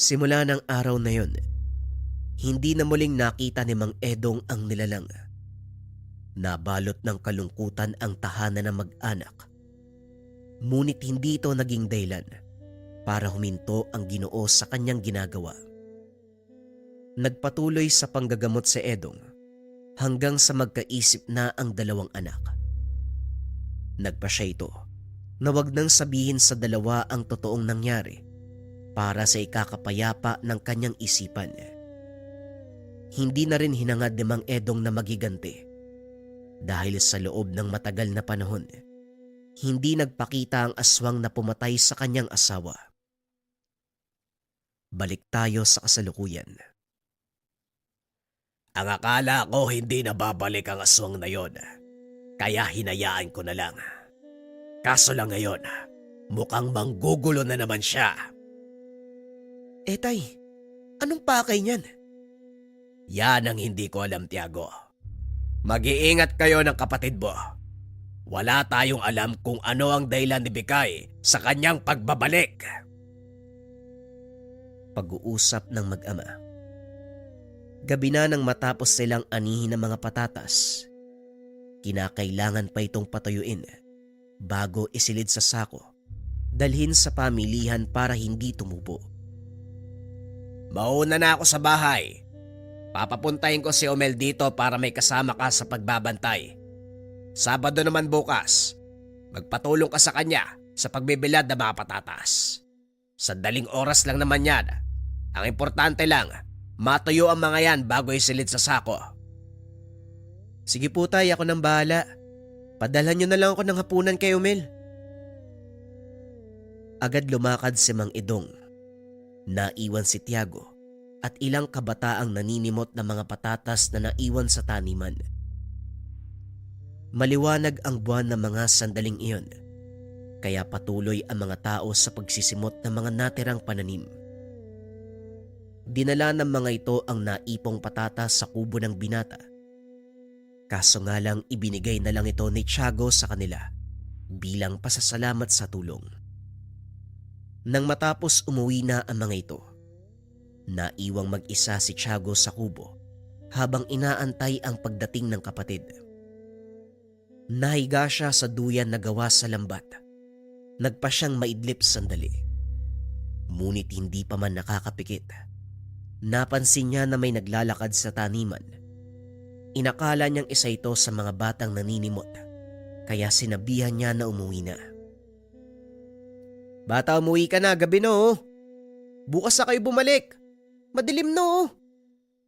Simula ng araw na yon, hindi na muling nakita ni Mang Edong ang nilalang. Nabalot ng kalungkutan ang tahanan ng mag-anak. Ngunit hindi ito naging dahilan para huminto ang Ginoo sa kanyang ginagawa. Nagpatuloy sa panggagamot si Edong hanggang sa magkaisip na ang dalawang anak. Nagpasya ito na wag nang sabihin sa dalawa ang totoong nangyari para sa ikakapayapa ng kanyang isipan. Hindi na rin hinangad ni Mang Edong na magiganti dahil sa loob ng matagal na panahon, hindi nagpakita ang aswang na pumatay sa kanyang asawa. Balik tayo sa kasalukuyan. Ang akala ko hindi na babalik ang aswang na yon, kaya hinayaan ko na lang. Kaso lang ngayon, mukhang manggugulo na naman siya. Tay, anong pakay niyan? Yan ang hindi ko alam, Tiago. Mag-iingat kayo ng kapatid mo. Wala tayong alam kung ano ang dahilan ni Bikay sa kanyang pagbabalik. Pag-uusap ng mag-ama. Gabi na nang matapos silang anihin ng mga patatas. Kinakailangan pa itong patuyuin bago isilid sa sako, dalhin sa pamilihan para hindi tumubo. Mauna na ako sa bahay. Papapuntahin ko si Omel dito para may kasama ka sa pagbabantay. Sabado naman bukas, magpatulong ka sa kanya sa pagbibilad ng mga patatas. Sandaling oras lang naman yan. Ang importante lang, matuyo ang mga yan bago isilid sa sako. Sige po tay, ako nang bahala. Padalhan niyo na lang ako ng hapunan kay Omel. Agad lumakad si Mang Edong. Naiwan si Tiago at ilang kabataang naninimot ng mga patatas na naiwan sa taniman. Maliwanag ang buwan ng mga sandaling iyon, kaya patuloy ang mga tao sa pagsisimot ng mga natirang pananim. Dinala ng mga ito ang naipong patatas sa kubo ng binata. Kaso nga lang ibinigay na lang ito ni Tiago sa kanila bilang pasasalamat sa tulong. Nang matapos umuwi na ang mga ito, naiwang mag-isa si Tiago sa kubo habang inaantay ang pagdating ng kapatid. Nahiga siya sa duyan na gawa sa lambat. Nagpa siyang maidlip sandali. Ngunit hindi pa man nakakapikit. Napansin niya na may naglalakad sa taniman. Inakala niyang isa ito sa mga batang naninimot, kaya sinabihan niya na umuwi na. Bata, umuwi ka na, gabi no. Bukas na kayo bumalik. Madilim no.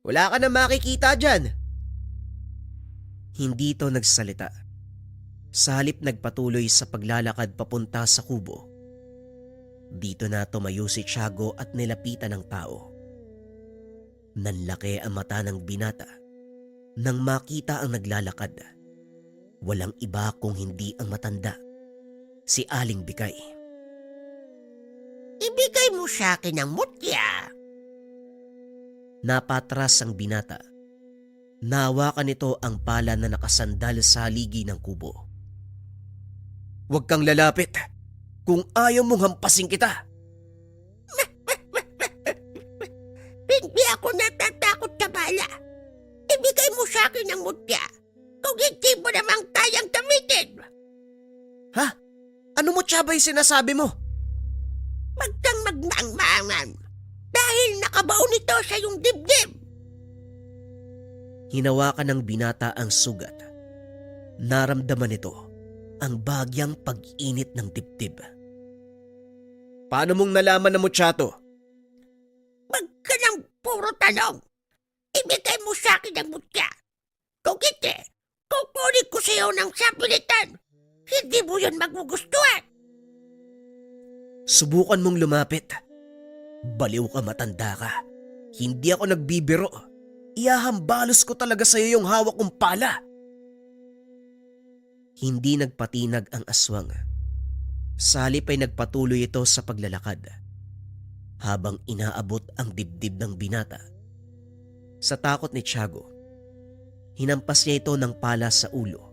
Wala ka na makikita dyan. Hindi ito nagsalita. Sa halip nagpatuloy sa paglalakad papunta sa kubo. Dito na tumayo si Tiago at nilapitan ng tao. Nanlaki ang mata ng binata nang makita ang naglalakad. Walang iba kung hindi ang matanda, si Aling Bikay. Ibigay mo sa akin ang mutya. Napatras ang binata. Nahawakan nito ang pala na nakasandal sa haligi ng kubo. Huwag kang lalapit. Kung ayaw mong hampasin kita. Hindi ako natatakot sa bala. Ibigay mo sa akin ang mutya. Kung hindi mo namang kayang gamitin. Ha? Ano mo tsabay sinasabi mo? Wag kang magmangmangan. Dahil nakabaon nito sa iyong dibdib. Hinawakan ng binata ang sugat. Naramdaman nito ang bagyang pag-init ng dibdib. Paano mong nalaman na mutya to? Wag ka ng puro tanong. Ibigay mo sa akin ang mutya. Kung hindi, kukunin ko sa iyo ng sapilitan. Hindi mo yun magugustuhan. Subukan mong lumapit. Baliw ka, matanda ka. Hindi ako nagbibiro. Ihahambalos ko talaga sa iyo yung hawak kong pala. Hindi nagpatinag ang aswang. Sa halip ay nagpatuloy ito sa paglalakad habang inaabot ang dibdib ng binata. Sa takot ni Tiago, hinampas niya ito ng pala sa ulo.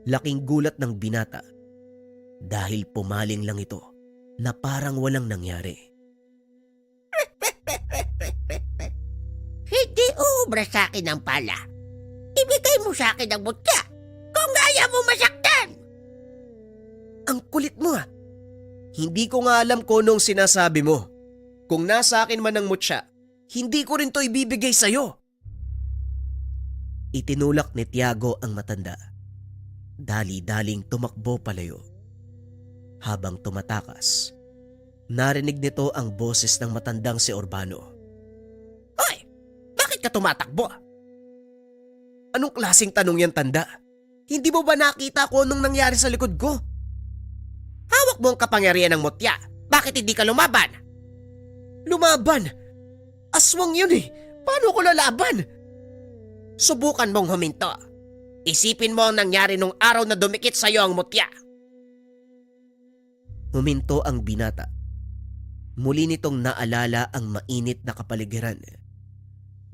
Laking gulat ng binata dahil pumaling lang ito na parang walang nangyari. uubra sa akin ng pala, ibigay mo sa akin ang mutya kung ayaw mo masaktan. Ang kulit mo ah. Hindi ko nga alam kung anong sinasabi mo. Kung nasa akin man ang mutya, hindi ko rin to ibibigay sa'yo. Itinulak ni Tiago ang matanda. Dali-daling tumakbo palayo. Habang tumatakas, narinig nito ang boses ng matandang si Urbano. Hoy, bakit ka tumatakbo? Anong klaseng tanong yan, tanda? Hindi mo ba nakita kung anong nangyari sa likod ko? Hawak mo ang kapangyarihan ng mutya. Bakit hindi ka lumaban? Lumaban? Aswang yun eh. Paano ko lalaban? Subukan mong huminto. Isipin mo ang nangyari nung araw na dumikit sa'yo ang mutya. Huminto ang binata. Muli nitong naalala ang mainit na kapaligiran.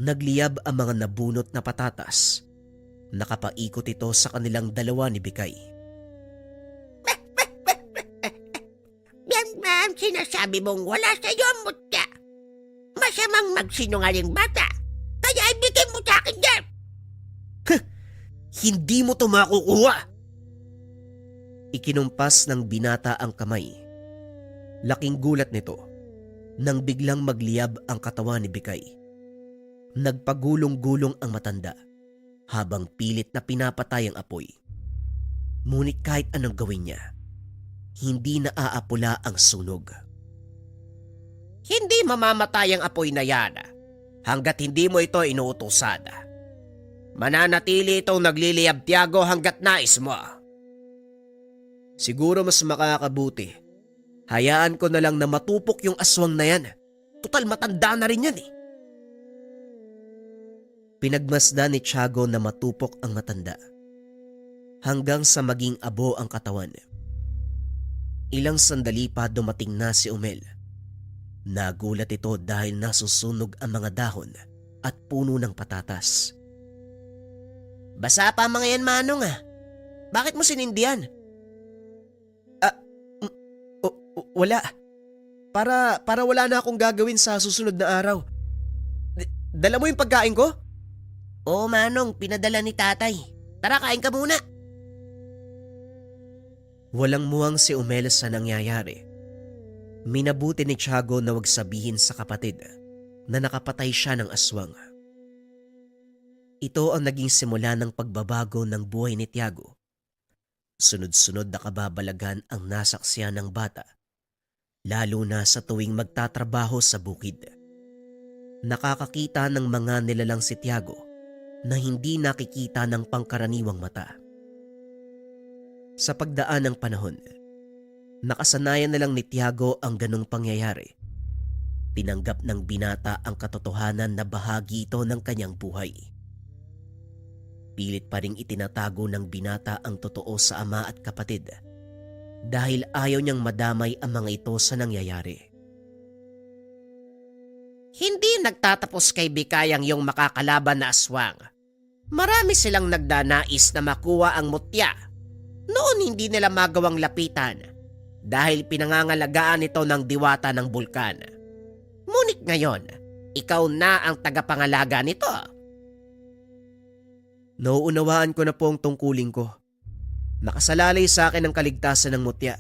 Nagliyab ang mga nabunot na patatas. Nakapaikot ito sa kanilang dalawa ni Bikay. Yan, sinasabi mong wala sa'yo ang mutya. Masamang magsinungaling bata. Kaya ibigay mo sa akin yan. Hindi mo to makukuha! Ikinumpas ng binata ang kamay. Laking gulat nito nang biglang magliyab ang katawan ni Bikay. Nagpagulong-gulong ang matanda habang pilit na pinapatay ang apoy. Ngunit kahit anong gawin niya, hindi na aapula ang sunog. Hindi mamamatay ang apoy na yan hanggat hindi mo ito inuutusan. Mananatili itong nagliliyab, Tiago, hanggat nais mo. Siguro mas makakabuti. Hayaan ko na lang na matupok yung aswang na yan. Total matanda na rin yan eh. Pinagmasdan ni Tiago na matupok ang matanda hanggang sa maging abo ang katawan. Ilang sandali pa dumating na si Umel. Nagulat ito dahil nasusunog ang mga dahon at puno ng patatas. Basa pa mga yan, Manong ah. Bakit mo sinindihan? Wala. Para wala na akong gagawin sa susunod na araw. Dala mo yung pagkain ko? Oo, Manong, pinadala ni tatay. Tara, kain ka muna. Walang muwang si Umel sa nangyayari. Minabuti ni Tiago na wag sabihin sa kapatid na nakapatay siya ng aswang. Ito ang naging simula ng pagbabago ng buhay ni Tiago. Sunod-sunod na kababalaghan ang nasaksiyan ng bata, lalo na sa tuwing magtatrabaho sa bukid. Nakakakita ng mga nilalang si Tiago na hindi nakikita ng pangkaraniwang mata. Sa pagdaan ng panahon, nakasanayan na lang ni Tiago ang ganong pangyayari. Tinanggap ng binata ang katotohanan na bahagi ito ng kanyang buhay. Pilit pa ring itinatago ng binata ang totoo sa ama at kapatid dahil ayaw niyang madamay ang mga ito sa nangyayari. Hindi nagtatapos kay Bikay ang iyong makakalaban na aswang. Marami silang nagdanais na makuha ang mutya. Noon hindi nila magawang lapitan dahil pinangangalagaan ito ng diwata ng bulkan. Ngunit ngayon, ikaw na ang tagapangalaga nito. Nauunawaan ko na po ang tungkulin ko. Nakasalalay sa akin ang kaligtasan ng mutya.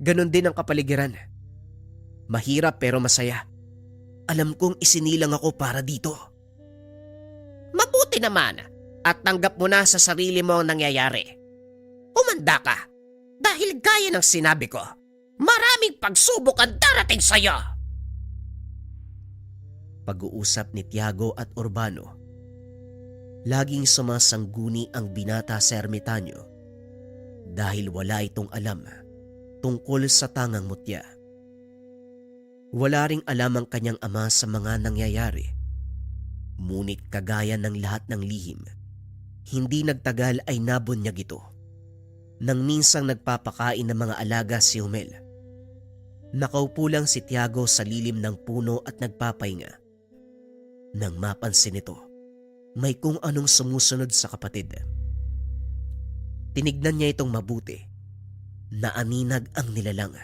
Ganon din ang kapaligiran. Mahirap pero masaya. Alam kong isinilang ako para dito. Mabuti naman at tanggap mo na sa sarili mo ang nangyayari. Umanda ka dahil gaya ng sinabi ko, maraming pagsubok ang darating sa'yo. Pag-uusap ni Tiago at Urbano. Laging sumasangguni ang binata sa ermitanyo dahil wala itong alam tungkol sa tangang mutya. Wala ring alam ang kanyang ama sa mga nangyayari. Ngunit kagaya ng lahat ng lihim, hindi nagtagal ay nabunyag ito. Nang minsang nagpapakain ng mga alaga si Umel. Nakaupo lang si Tiago sa lilim ng puno at nagpapahinga. Nang mapansin ito, may kung anong sumusunod sa kapatid. Tinignan niya itong mabuti. Naaninag ang nilalang.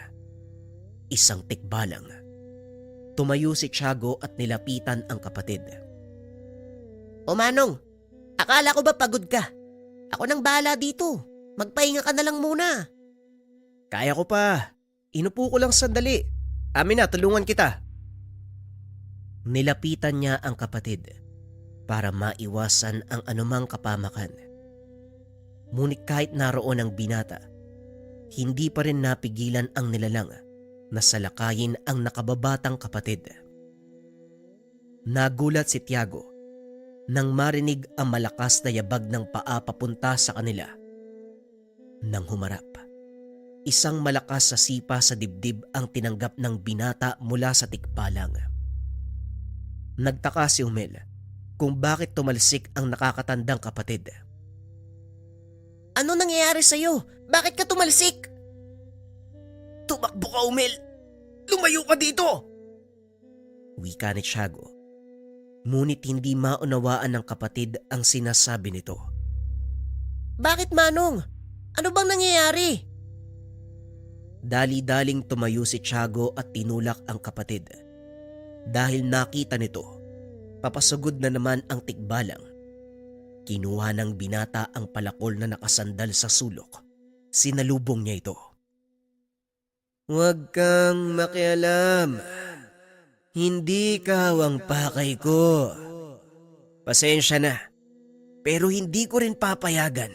Isang tikbalang. Tumayo si Tiago at nilapitan ang kapatid. O Manong, akala ko ba pagod ka? Ako nang bahala dito. Magpahinga ka na lang muna. Kaya ko pa. Inupo ko lang sandali. Amin na, tulungan kita. Nilapitan niya ang kapatid para maiwasan ang anumang kapamakan. Ngunit kahit naroon ang binata, hindi pa rin napigilan ang nilalang na salakayin ang nakababatang kapatid. Nagulat si Tiago nang marinig ang malakas na yabag ng paa papunta sa kanila. Nang humarap, isang malakas sa sipa sa dibdib ang tinanggap ng binata mula sa tikbalang. Nagtaka si Umel kung bakit tumalsik ang nakakatandang kapatid. Ano nangyayari sa'yo? Bakit ka tumalsik? Tumakbo ka, Umel! Lumayo ka dito! Wika ni Tiago. Ngunit hindi maunawaan ng kapatid ang sinasabi nito. Bakit Manong? Ano bang nangyayari? Dali-daling tumayo si Tiago at tinulak ang kapatid. Dahil nakita nito, papasugod na naman ang tikbalang. Kinuha ng binata ang palakol na nakasandal sa sulok. Sinalubong niya ito. Huwag kang makialam. Hindi ka hawang pakay ko. Pasensya na, pero hindi ko rin papayagan.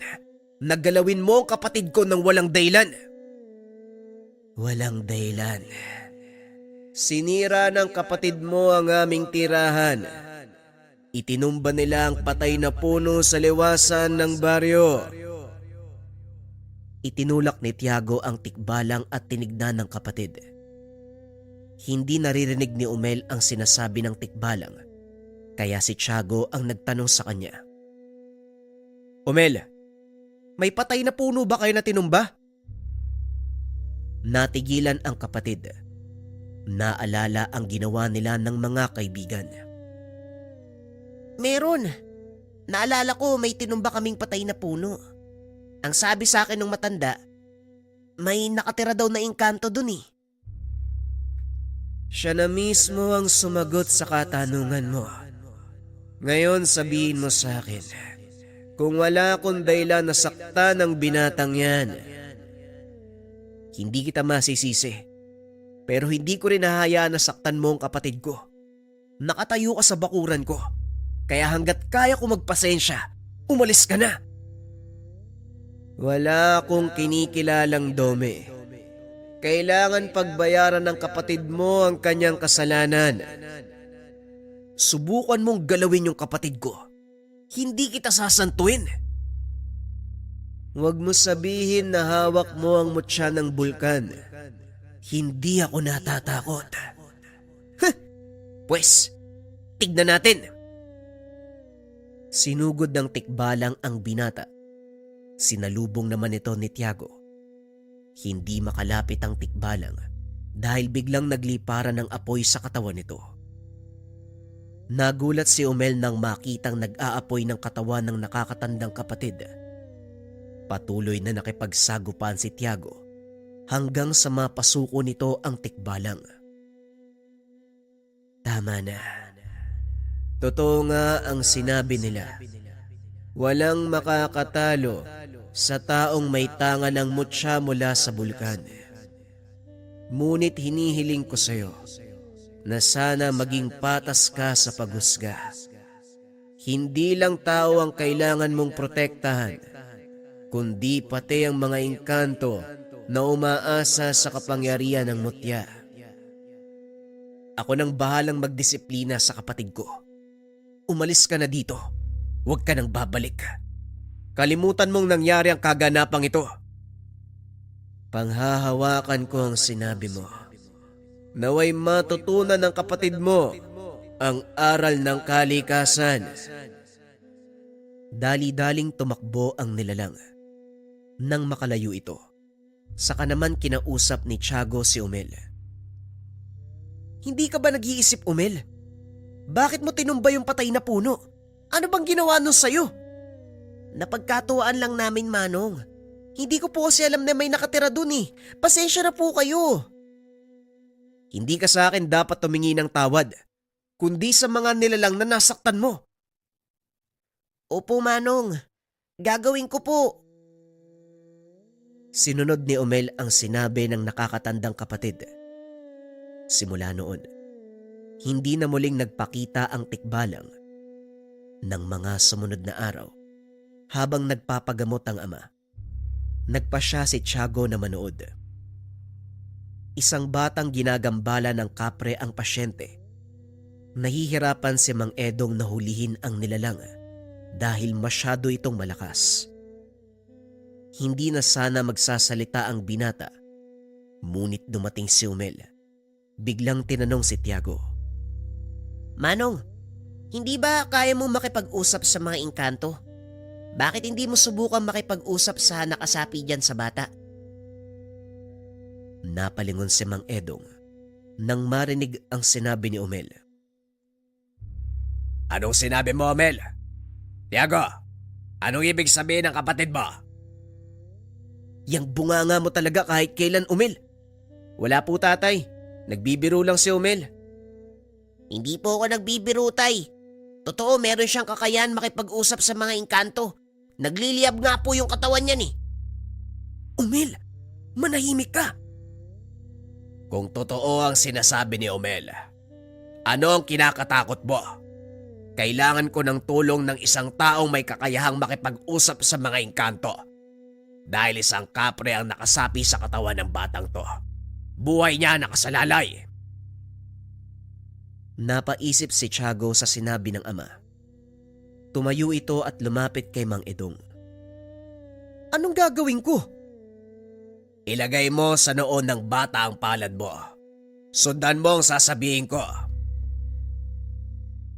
Naggalawin mo ang kapatid ko ng walang dahilan. Walang dahilan. Sinira ng kapatid mo ang aming tirahan. Itinumba nila ang patay na puno sa liwasan ng baryo. Itinulak ni Tiago ang tikbalang at tinignan ng kapatid. Hindi naririnig ni Umel ang sinasabi ng tikbalang, kaya si Tiago ang nagtanong sa kanya. Umel, may patay na puno ba kayo na tinumba? Natigilan ang kapatid. Naalala ang ginawa nila ng mga kaibigan. Meron. Naalala ko may tinumba kaming patay na puno. Ang sabi sa akin ng matanda, may nakatira daw na engkanto dun eh. Siya na mismo ang sumagot sa katanungan mo. Ngayon sabihin mo sa akin, kung wala akong dahilan na saktan ng binatang yan, hindi kita masisisi. Pero hindi ko rin hahayaan na saktan mo ang kapatid ko. Nakatayo ka sa bakuran ko. Kaya hanggat kaya ko magpasensya, umalis ka na. Wala akong kinikilalang dome. Kailangan pagbayaran ng kapatid mo ang kanyang kasalanan. Subukan mong galawin yung kapatid ko. Hindi kita sasantuin. Huwag mo sabihin na hawak mo ang mutya ng bulkan. Hindi ako natatakot. Pwes, tignan natin. Sinugod ng tikbalang ang binata. Sinalubong naman ito ni Tiago. Hindi makalapit ang tikbalang dahil biglang nagliparan ng apoy sa katawan nito. Nagulat si Umel nang makitang nag-aapoy ng katawan ng nakakatandang kapatid. Patuloy na nakipagsagupan si Tiago hanggang sa mapasuko nito ang tikbalang. Tama na. Totoo nga ang sinabi nila. Walang makakatalo sa taong may tanga ng mutya mula sa bulkan. Ngunit hinihiling ko sa iyo na sana maging patas ka sa paghusga. Hindi lang tao ang kailangan mong protektahan, kundi pati ang mga engkanto na umaasa sa kapangyarihan ng mutya. Ako nang bahalang magdisiplina sa kapatid ko. Umalis ka na dito. Huwag ka nang babalik. Kalimutan mong nangyari ang kaganapang ito. Panghahawakan ko ang sinabi mo. Naway matutunan ng kapatid mo ang aral ng kalikasan. Dali-daling tumakbo ang nilalang. Nang makalayo ito, saka naman kinausap ni Tiago si Umel. Hindi ka ba nag-iisip, Umel? Bakit mo tinumba yung patay na puno? Ano bang ginawa nun sa'yo? Napagkatuwaan lang namin, Manong. Hindi ko po kasi alam na may nakatira dun eh. Pasensya na po kayo. Hindi ka sa akin dapat tumingi ng tawad, kundi sa mga nilalang na nasaktan mo. Opo, Manong. Gagawin ko po. Sinunod ni Omel ang sinabi ng nakakatandang kapatid. Simula noon, hindi na muling nagpakita ang tikbalang ng mga sumunod na araw. Habang nagpapagamot ang ama, nagpasya si Tiago na manood. Isang batang ginagambala ng kapre ang pasyente. Nahihirapan si Mang Edong na hulihin ang nilalang dahil masyado itong malakas. Hindi na sana magsasalita ang binata, ngunit dumating si Omel. Biglang tinanong si Tiago. Manong, hindi ba kaya mo makipag-usap sa mga engkanto? Bakit hindi mo subukan makipag-usap sa nakasapi dyan sa bata? Napalingon si Mang Edong nang marinig ang sinabi ni Omel. Anong sinabi mo, Omel? Tiago, anong ibig sabihin ng kapatid mo? Yang bunganga mo talaga kahit kailan, Omel. Wala po, tatay. Nagbibiro lang si Omel. Hindi po ako nagbibiro, tay. Totoo, meron siyang kakayahan makipag-usap sa mga engkanto. Nagliliyab nga po yung katawan niyan eh. Omel, manahimik ka. Kung totoo ang sinasabi ni Omel, ano ang kinakatakot mo? Kailangan ko ng tulong ng isang taong may kakayahang makipag-usap sa mga engkanto. Dahil isang kapre ang nakasapi sa katawan ng batang to. Buhay niya nakasalalay. Napaisip si Tiago sa sinabi ng ama. Tumayo ito at lumapit kay Mang Edong. Anong gagawin ko? Ilagay mo sa noon ng bata ang palad mo. Sundan mo ang sasabihin ko.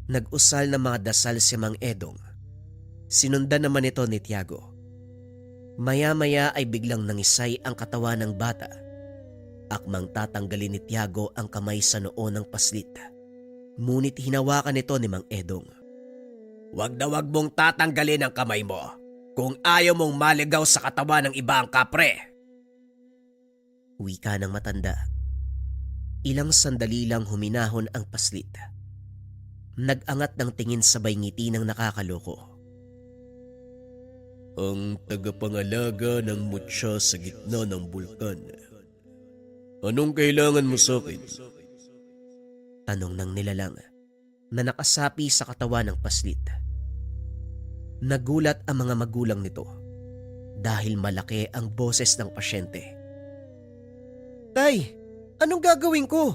Nag-usal na mga dasal si Mang Edong. Sinundan naman ito ni Tiago. Maya-maya ay biglang nangisay ang katawan ng bata. Akmang tatanggalin ni Tiago ang kamay sa noo ng paslit. Ngunit hinawakan ito ni Mang Edong. Wag na wag mong tatanggalin ang kamay mo kung ayaw mong maligaw sa katawan ng iba ang kapre. Wika ng matanda. Ilang sandali lang huminahon ang paslit. Nag-angat ng tingin sabay ngiti ng nakakaloko. Ang tagapangalaga ng mutya sa gitna ng bulkan. Anong kailangan mo sa akin? Tanong ng nilalang na nakasapi sa katawan ng paslit. Nagulat ang mga magulang nito dahil malaki ang boses ng pasyente. Tay, anong gagawin ko?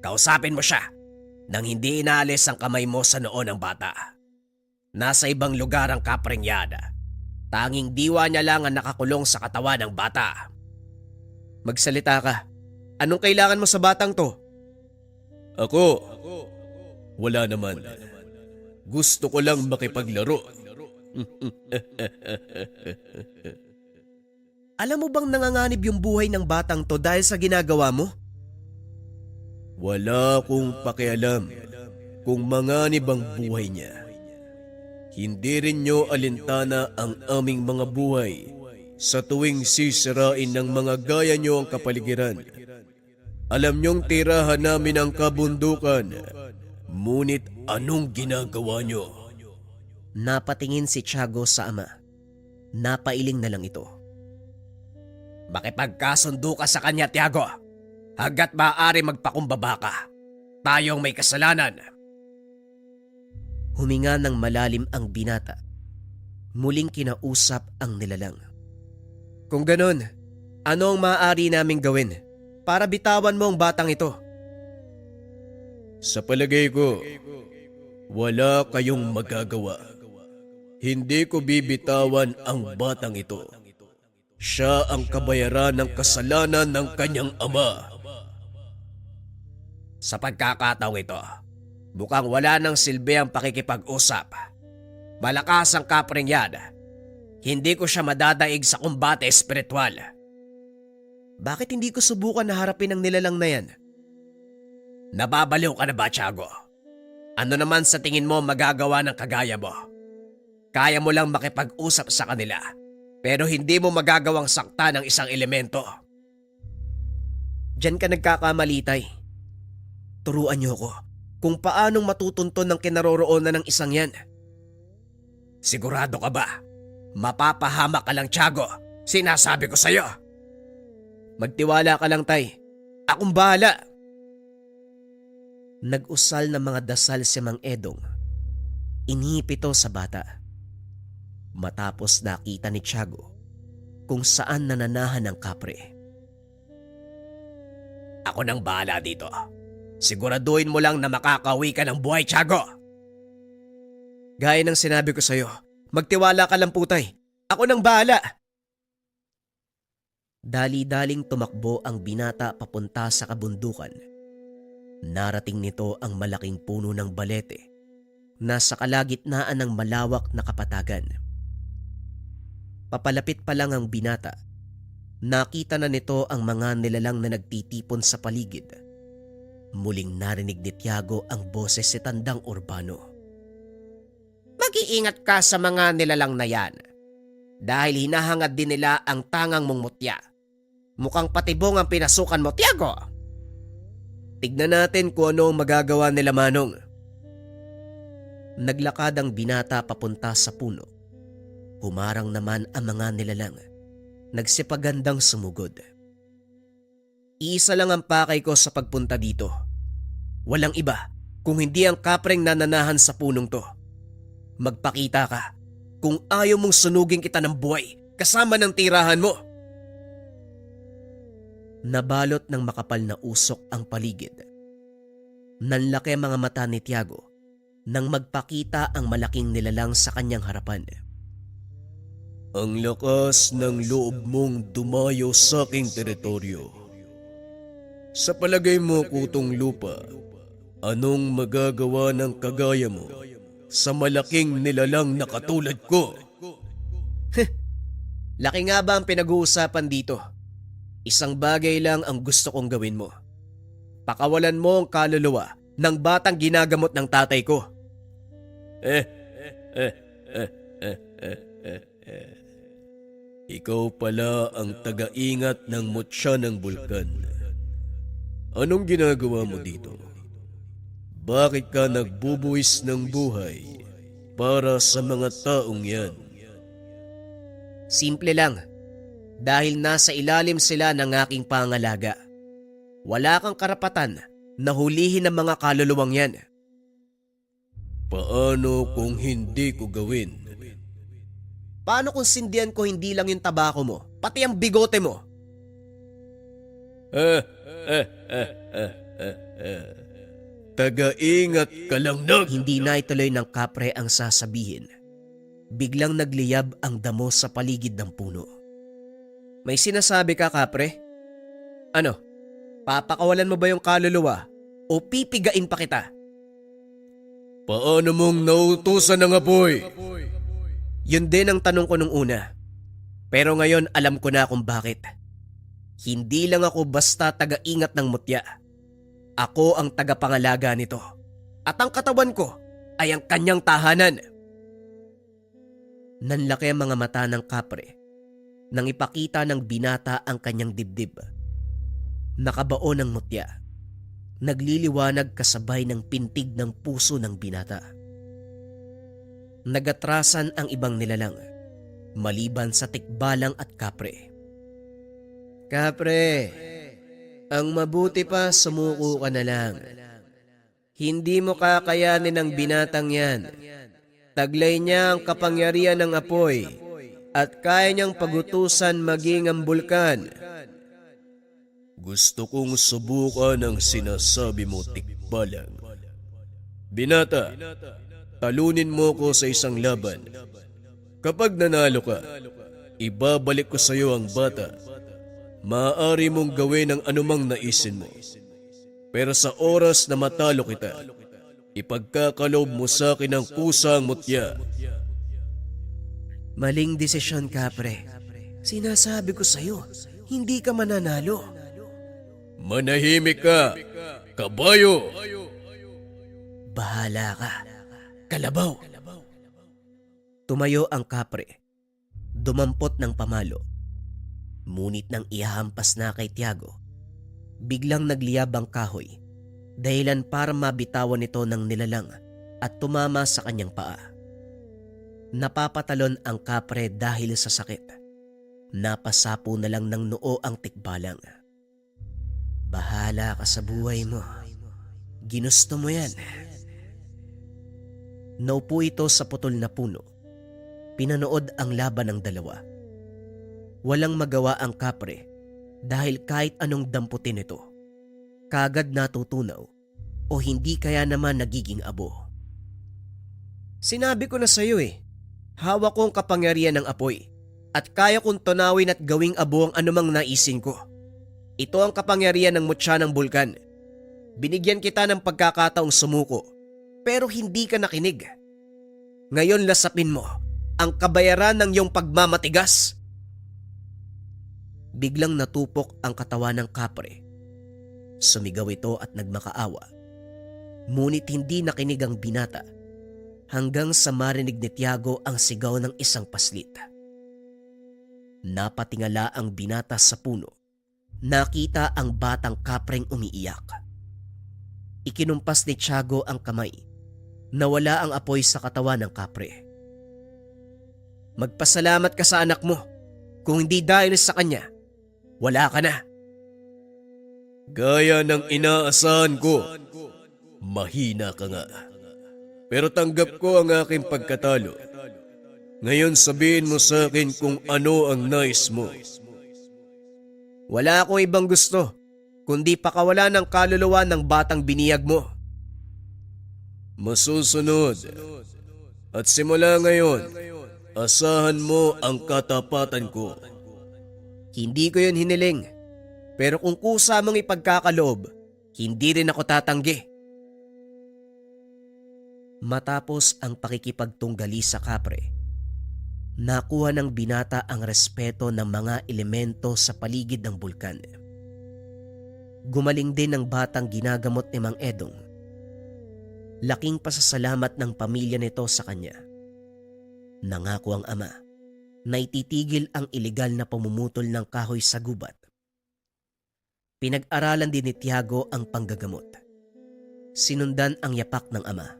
Kausapin mo siya nang hindi inaalis ang kamay mo sa noo ng bata. Nasa ibang lugar ang kapreng yan. Tanging diwa niya lang ang nakakulong sa katawan ng bata. Magsalita ka. Anong kailangan mo sa batang to? Ako? Wala naman. Gusto ko lang makipaglaro. Alam mo bang nanganganib yung buhay ng batang to dahil sa ginagawa mo? Wala akong pakialam kung manganib ang buhay niya. Hindi rin niyo alintana ang aming mga buhay sa tuwing sisirain ng mga gaya niyo ang kapaligiran. Alam niyong tirahan namin ang kabundukan, ngunit anong ginagawa niyo? Napatingin si Tiago sa ama. Napailing na lang ito. Makipagkasundo ka sa kanya, Tiago. Hanggat maaari magpakumbaba ka. Tayong may kasalanan. Huminga ng malalim ang binata. Muling kinausap ang nilalang. Kung ganon, ano ang maaari naming gawin para bitawan mo ang batang ito? Sa palagay ko, wala kayong magagawa. Hindi ko bibitawan ang batang ito. Siya ang kabayaran ng kasalanan ng kanyang ama. Sa pagkakataong ito, mukhang wala ng silbi ang pakikipag-usap. Malakas ang kapring yan. Hindi ko siya madadaig sa kumbate espiritual. Bakit hindi ko subukan na harapin ang nilalang na yan? Nababaliw ka na ba, Tiago? Ano naman sa tingin mo magagawa ng kagaya mo? Kaya mo lang makipag-usap sa kanila, pero hindi mo magagawang sakta ng isang elemento. Diyan ka nagkakamali, tay. Turuan niyo ko kung paanong matutunton ng kinaroroonan ng isang yan. Sigurado ka ba? Mapapahamak ka lang, Tiago. Sinasabi ko sa'yo. Magtiwala ka lang, Tay. Akong bahala. Nag-usal ng mga dasal si Mang Edong. Inihip ito sa bata. Matapos nakita ni Tiago kung saan nananahan ang kapre. Ako nang bahala dito. Siguraduhin mo lang na makakauwi ka ng buhay, Tiago. Gaya ng sinabi ko sa'yo, magtiwala ka lang po, Tay. Ako nang bahala. Dali-daling tumakbo ang binata papunta sa kabundukan. Narating nito ang malaking puno ng balete na sa kalagitnaan ng malawak na kapatagan. Papalapit pa lang ang binata, nakita na nito ang mga nilalang na nagtitipon sa paligid. Muling narinig ni Tiago ang boses si Tandang Urbano. Mag-iingat ka sa mga nilalang na yan. Dahil hinahangad din nila ang tangang mong mutya. Mukhang patibong ang pinasukan mo, Tiago. Tignan natin kung ano ang magagawa nila, Manong. Naglakad ang binata papunta sa puno. Humarang naman ang mga nilalang. Nagsipagandang sumugod. Iisa lang ang pakay ko sa pagpunta dito. Walang iba kung hindi ang kapreng nananahan sa punong to. Magpakita ka kung ayaw mong sunugin kita ng buhay kasama ng tirahan mo. Nabalot ng makapal na usok ang paligid. Nanlaki ang mga mata ni Tiago nang magpakita ang malaking nilalang sa kanyang harapan. Ang lakas ng loob mong dumayo sa aking teritoryo. Sa palagay mo, kutong lupa, anong magagawa ng kagaya mo sa malaking nilalang na katulad ko? Laki nga ba ang pinag-uusapan dito? Isang bagay lang ang gusto kong gawin mo. Pakawalan mo ang kaluluwa ng batang ginagamot ng tatay ko. Ikaw pala ang taga-ingat ng mutya ng bulkan. Anong ginagawa mo dito? Bakit ka nagbubuwis ng buhay para sa mga taong yan? Simple lang. Dahil nasa ilalim sila ng aking pangalaga. Wala kang karapatan na hulihin ang mga kaluluwang yan. Paano kung hindi ko gawin? Paano kung sindihan ko hindi lang yung tabako mo, pati ang bigote mo? Taga-ingat ka lang na. Hindi na ituloy ng kapre ang sasabihin. Biglang nagliyab ang damo sa paligid ng puno. May sinasabi ka, kapre? Ano? Papakawalan mo ba yung kaluluwa o pipigain pa kita? Paano mong nautusan ng apoy? Yun din ang tanong ko nung una. Pero ngayon alam ko na kung bakit. Hindi lang ako basta taga-ingat ng mutya. Ako ang tagapangalaga nito. At ang katawan ko ay ang kanyang tahanan. Nanlaki ang mga mata ng kapre nang ipakita ng binata ang kanyang dibdib. Nakabaon ng mutya. Nagliliwanag kasabay ng pintig ng puso ng binata. Nagatrasan ang ibang nilalang, maliban sa tikbalang at kapre. Kapre, ang mabuti pa sumuko ka na lang. Hindi mo kakayanin ang binatang yan. Taglay niya ang kapangyarihan ng apoy at kaya niyang pagutusan maging ang bulkan. Gusto kong subukan ang sinasabi mo, tikbalang. Binata, talunin mo ko sa isang laban. Kapag nanalo ka, ibabalik ko sa iyo ang bata. Maaari mong gawin ang anumang naisin mo. Pero sa oras na matalo kita, ipagkakalob mo sa akin ang kusang mutya. Maling desisyon, kapre. Sinasabi ko sa iyo, hindi ka mananalo. Manahimik ka, kabayo! Bahala ka, kalabaw! Tumayo ang kapre, dumampot ng pamalo. Ngunit nang ihahampas na kay Tiago, biglang nagliyab ang kahoy, dahilan para mabitawan nito ng nilalang at tumama sa kanyang paa. Napapatalon ang kapre dahil sa sakit. Napasapo na lang ng noo ang tikbalang. Bahala ka sa buhay mo. Ginusto mo yan. Naupo ito sa putol na puno. Pinanood ang laban ng dalawa. Walang magawa ang kapre dahil kahit anong damputin ito, kagad natutunaw o hindi kaya naman nagiging abo. Sinabi ko na sa iyo hawak ko ang kapangyarihan ng apoy at kaya kong tunawin at gawing abo ang anumang naisin ko. Ito ang kapangyarihan ng mutya ng bulkan. Binigyan kita ng pagkakataong sumuko pero hindi ka nakinig. Ngayon lasapin mo ang kabayaran ng iyong pagmamatigas. Biglang natupok ang katawan ng kapre. Sumigaw ito at nagmakaawa. Ngunit hindi nakinig ang binata hanggang sa marinig ni Tiago ang sigaw ng isang paslit. Napatingala ang binata sa puno. Nakita ang batang kapreng umiiyak. Ikinumpas ni Tiago ang kamay. Nawala ang apoy sa katawan ng kapre. Magpasalamat ka sa anak mo. Kung hindi dahil sa kanya, wala ka na. Gaya ng inaasahan ko, mahina ka nga. Pero tanggap ko ang aking pagkatalo. Ngayon sabihin mo sa akin kung ano ang nais mo. Wala akong ibang gusto, kundi pakawala ng kaluluwa ng batang biniyag mo. Masusunod. At simula ngayon, asahan mo ang katapatan ko. Hindi ko yun hiniling. Pero kung kusa mong ipagkakaloob, hindi rin ako tatanggi. Matapos ang pakikipagtunggali sa kapre, nakuha ng binata ang respeto ng mga elemento sa paligid ng bulkan. Gumaling din ang batang ginagamot ni Mang Edong. Laking pasasalamat ng pamilya nito sa kanya. Nangako ang ama na ititigil ang ilegal na pamumutol ng kahoy sa gubat. Pinag-aralan din ni Tiago ang panggagamot. Sinundan ang yapak ng ama.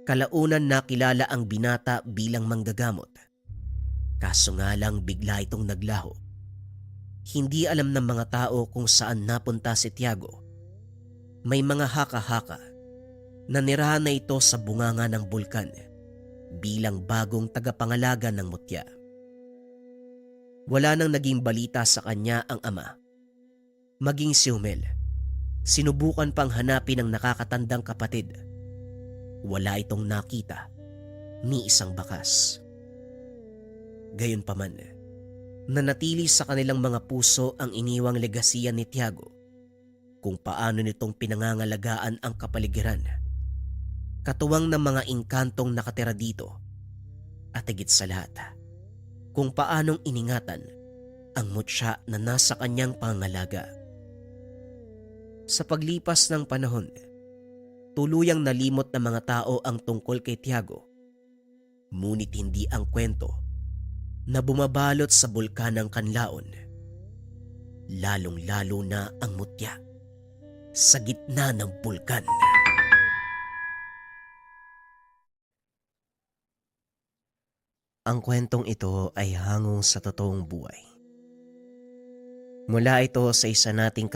Kalaunan nakilala ang binata bilang manggagamot. Kaso nga lang bigla itong naglaho. Hindi alam ng mga tao kung saan napunta si Tiago. May mga haka-haka na nirahan na ito sa bunganga ng bulkan bilang bagong tagapangalaga ng mutya. Wala nang naging balita sa kanya ang ama. Maging si Humel, sinubukan pang hanapin ang nakakatandang kapatid. Wala itong nakita ni isang bakas. Gayunpaman, nanatili sa kanilang mga puso ang iniwang legasiya ni Tiago kung paano nitong pinangangalagaan ang kapaligiran, katuwang ng mga engkantong nakatira dito, at higit sa lahat, kung paanong iningatan ang mutya na nasa kanyang pangalaga. Sa paglipas ng panahon, tuluyang nalimot ng mga tao ang tungkol kay Tiago. Ngunit hindi ang kwento na bumabalot sa bulkan ng Kanlaon. Lalong-lalo na ang mutya sa gitna ng bulkan. Ang kwentong ito ay hangong sa totoong buhay. Mula ito sa isa nating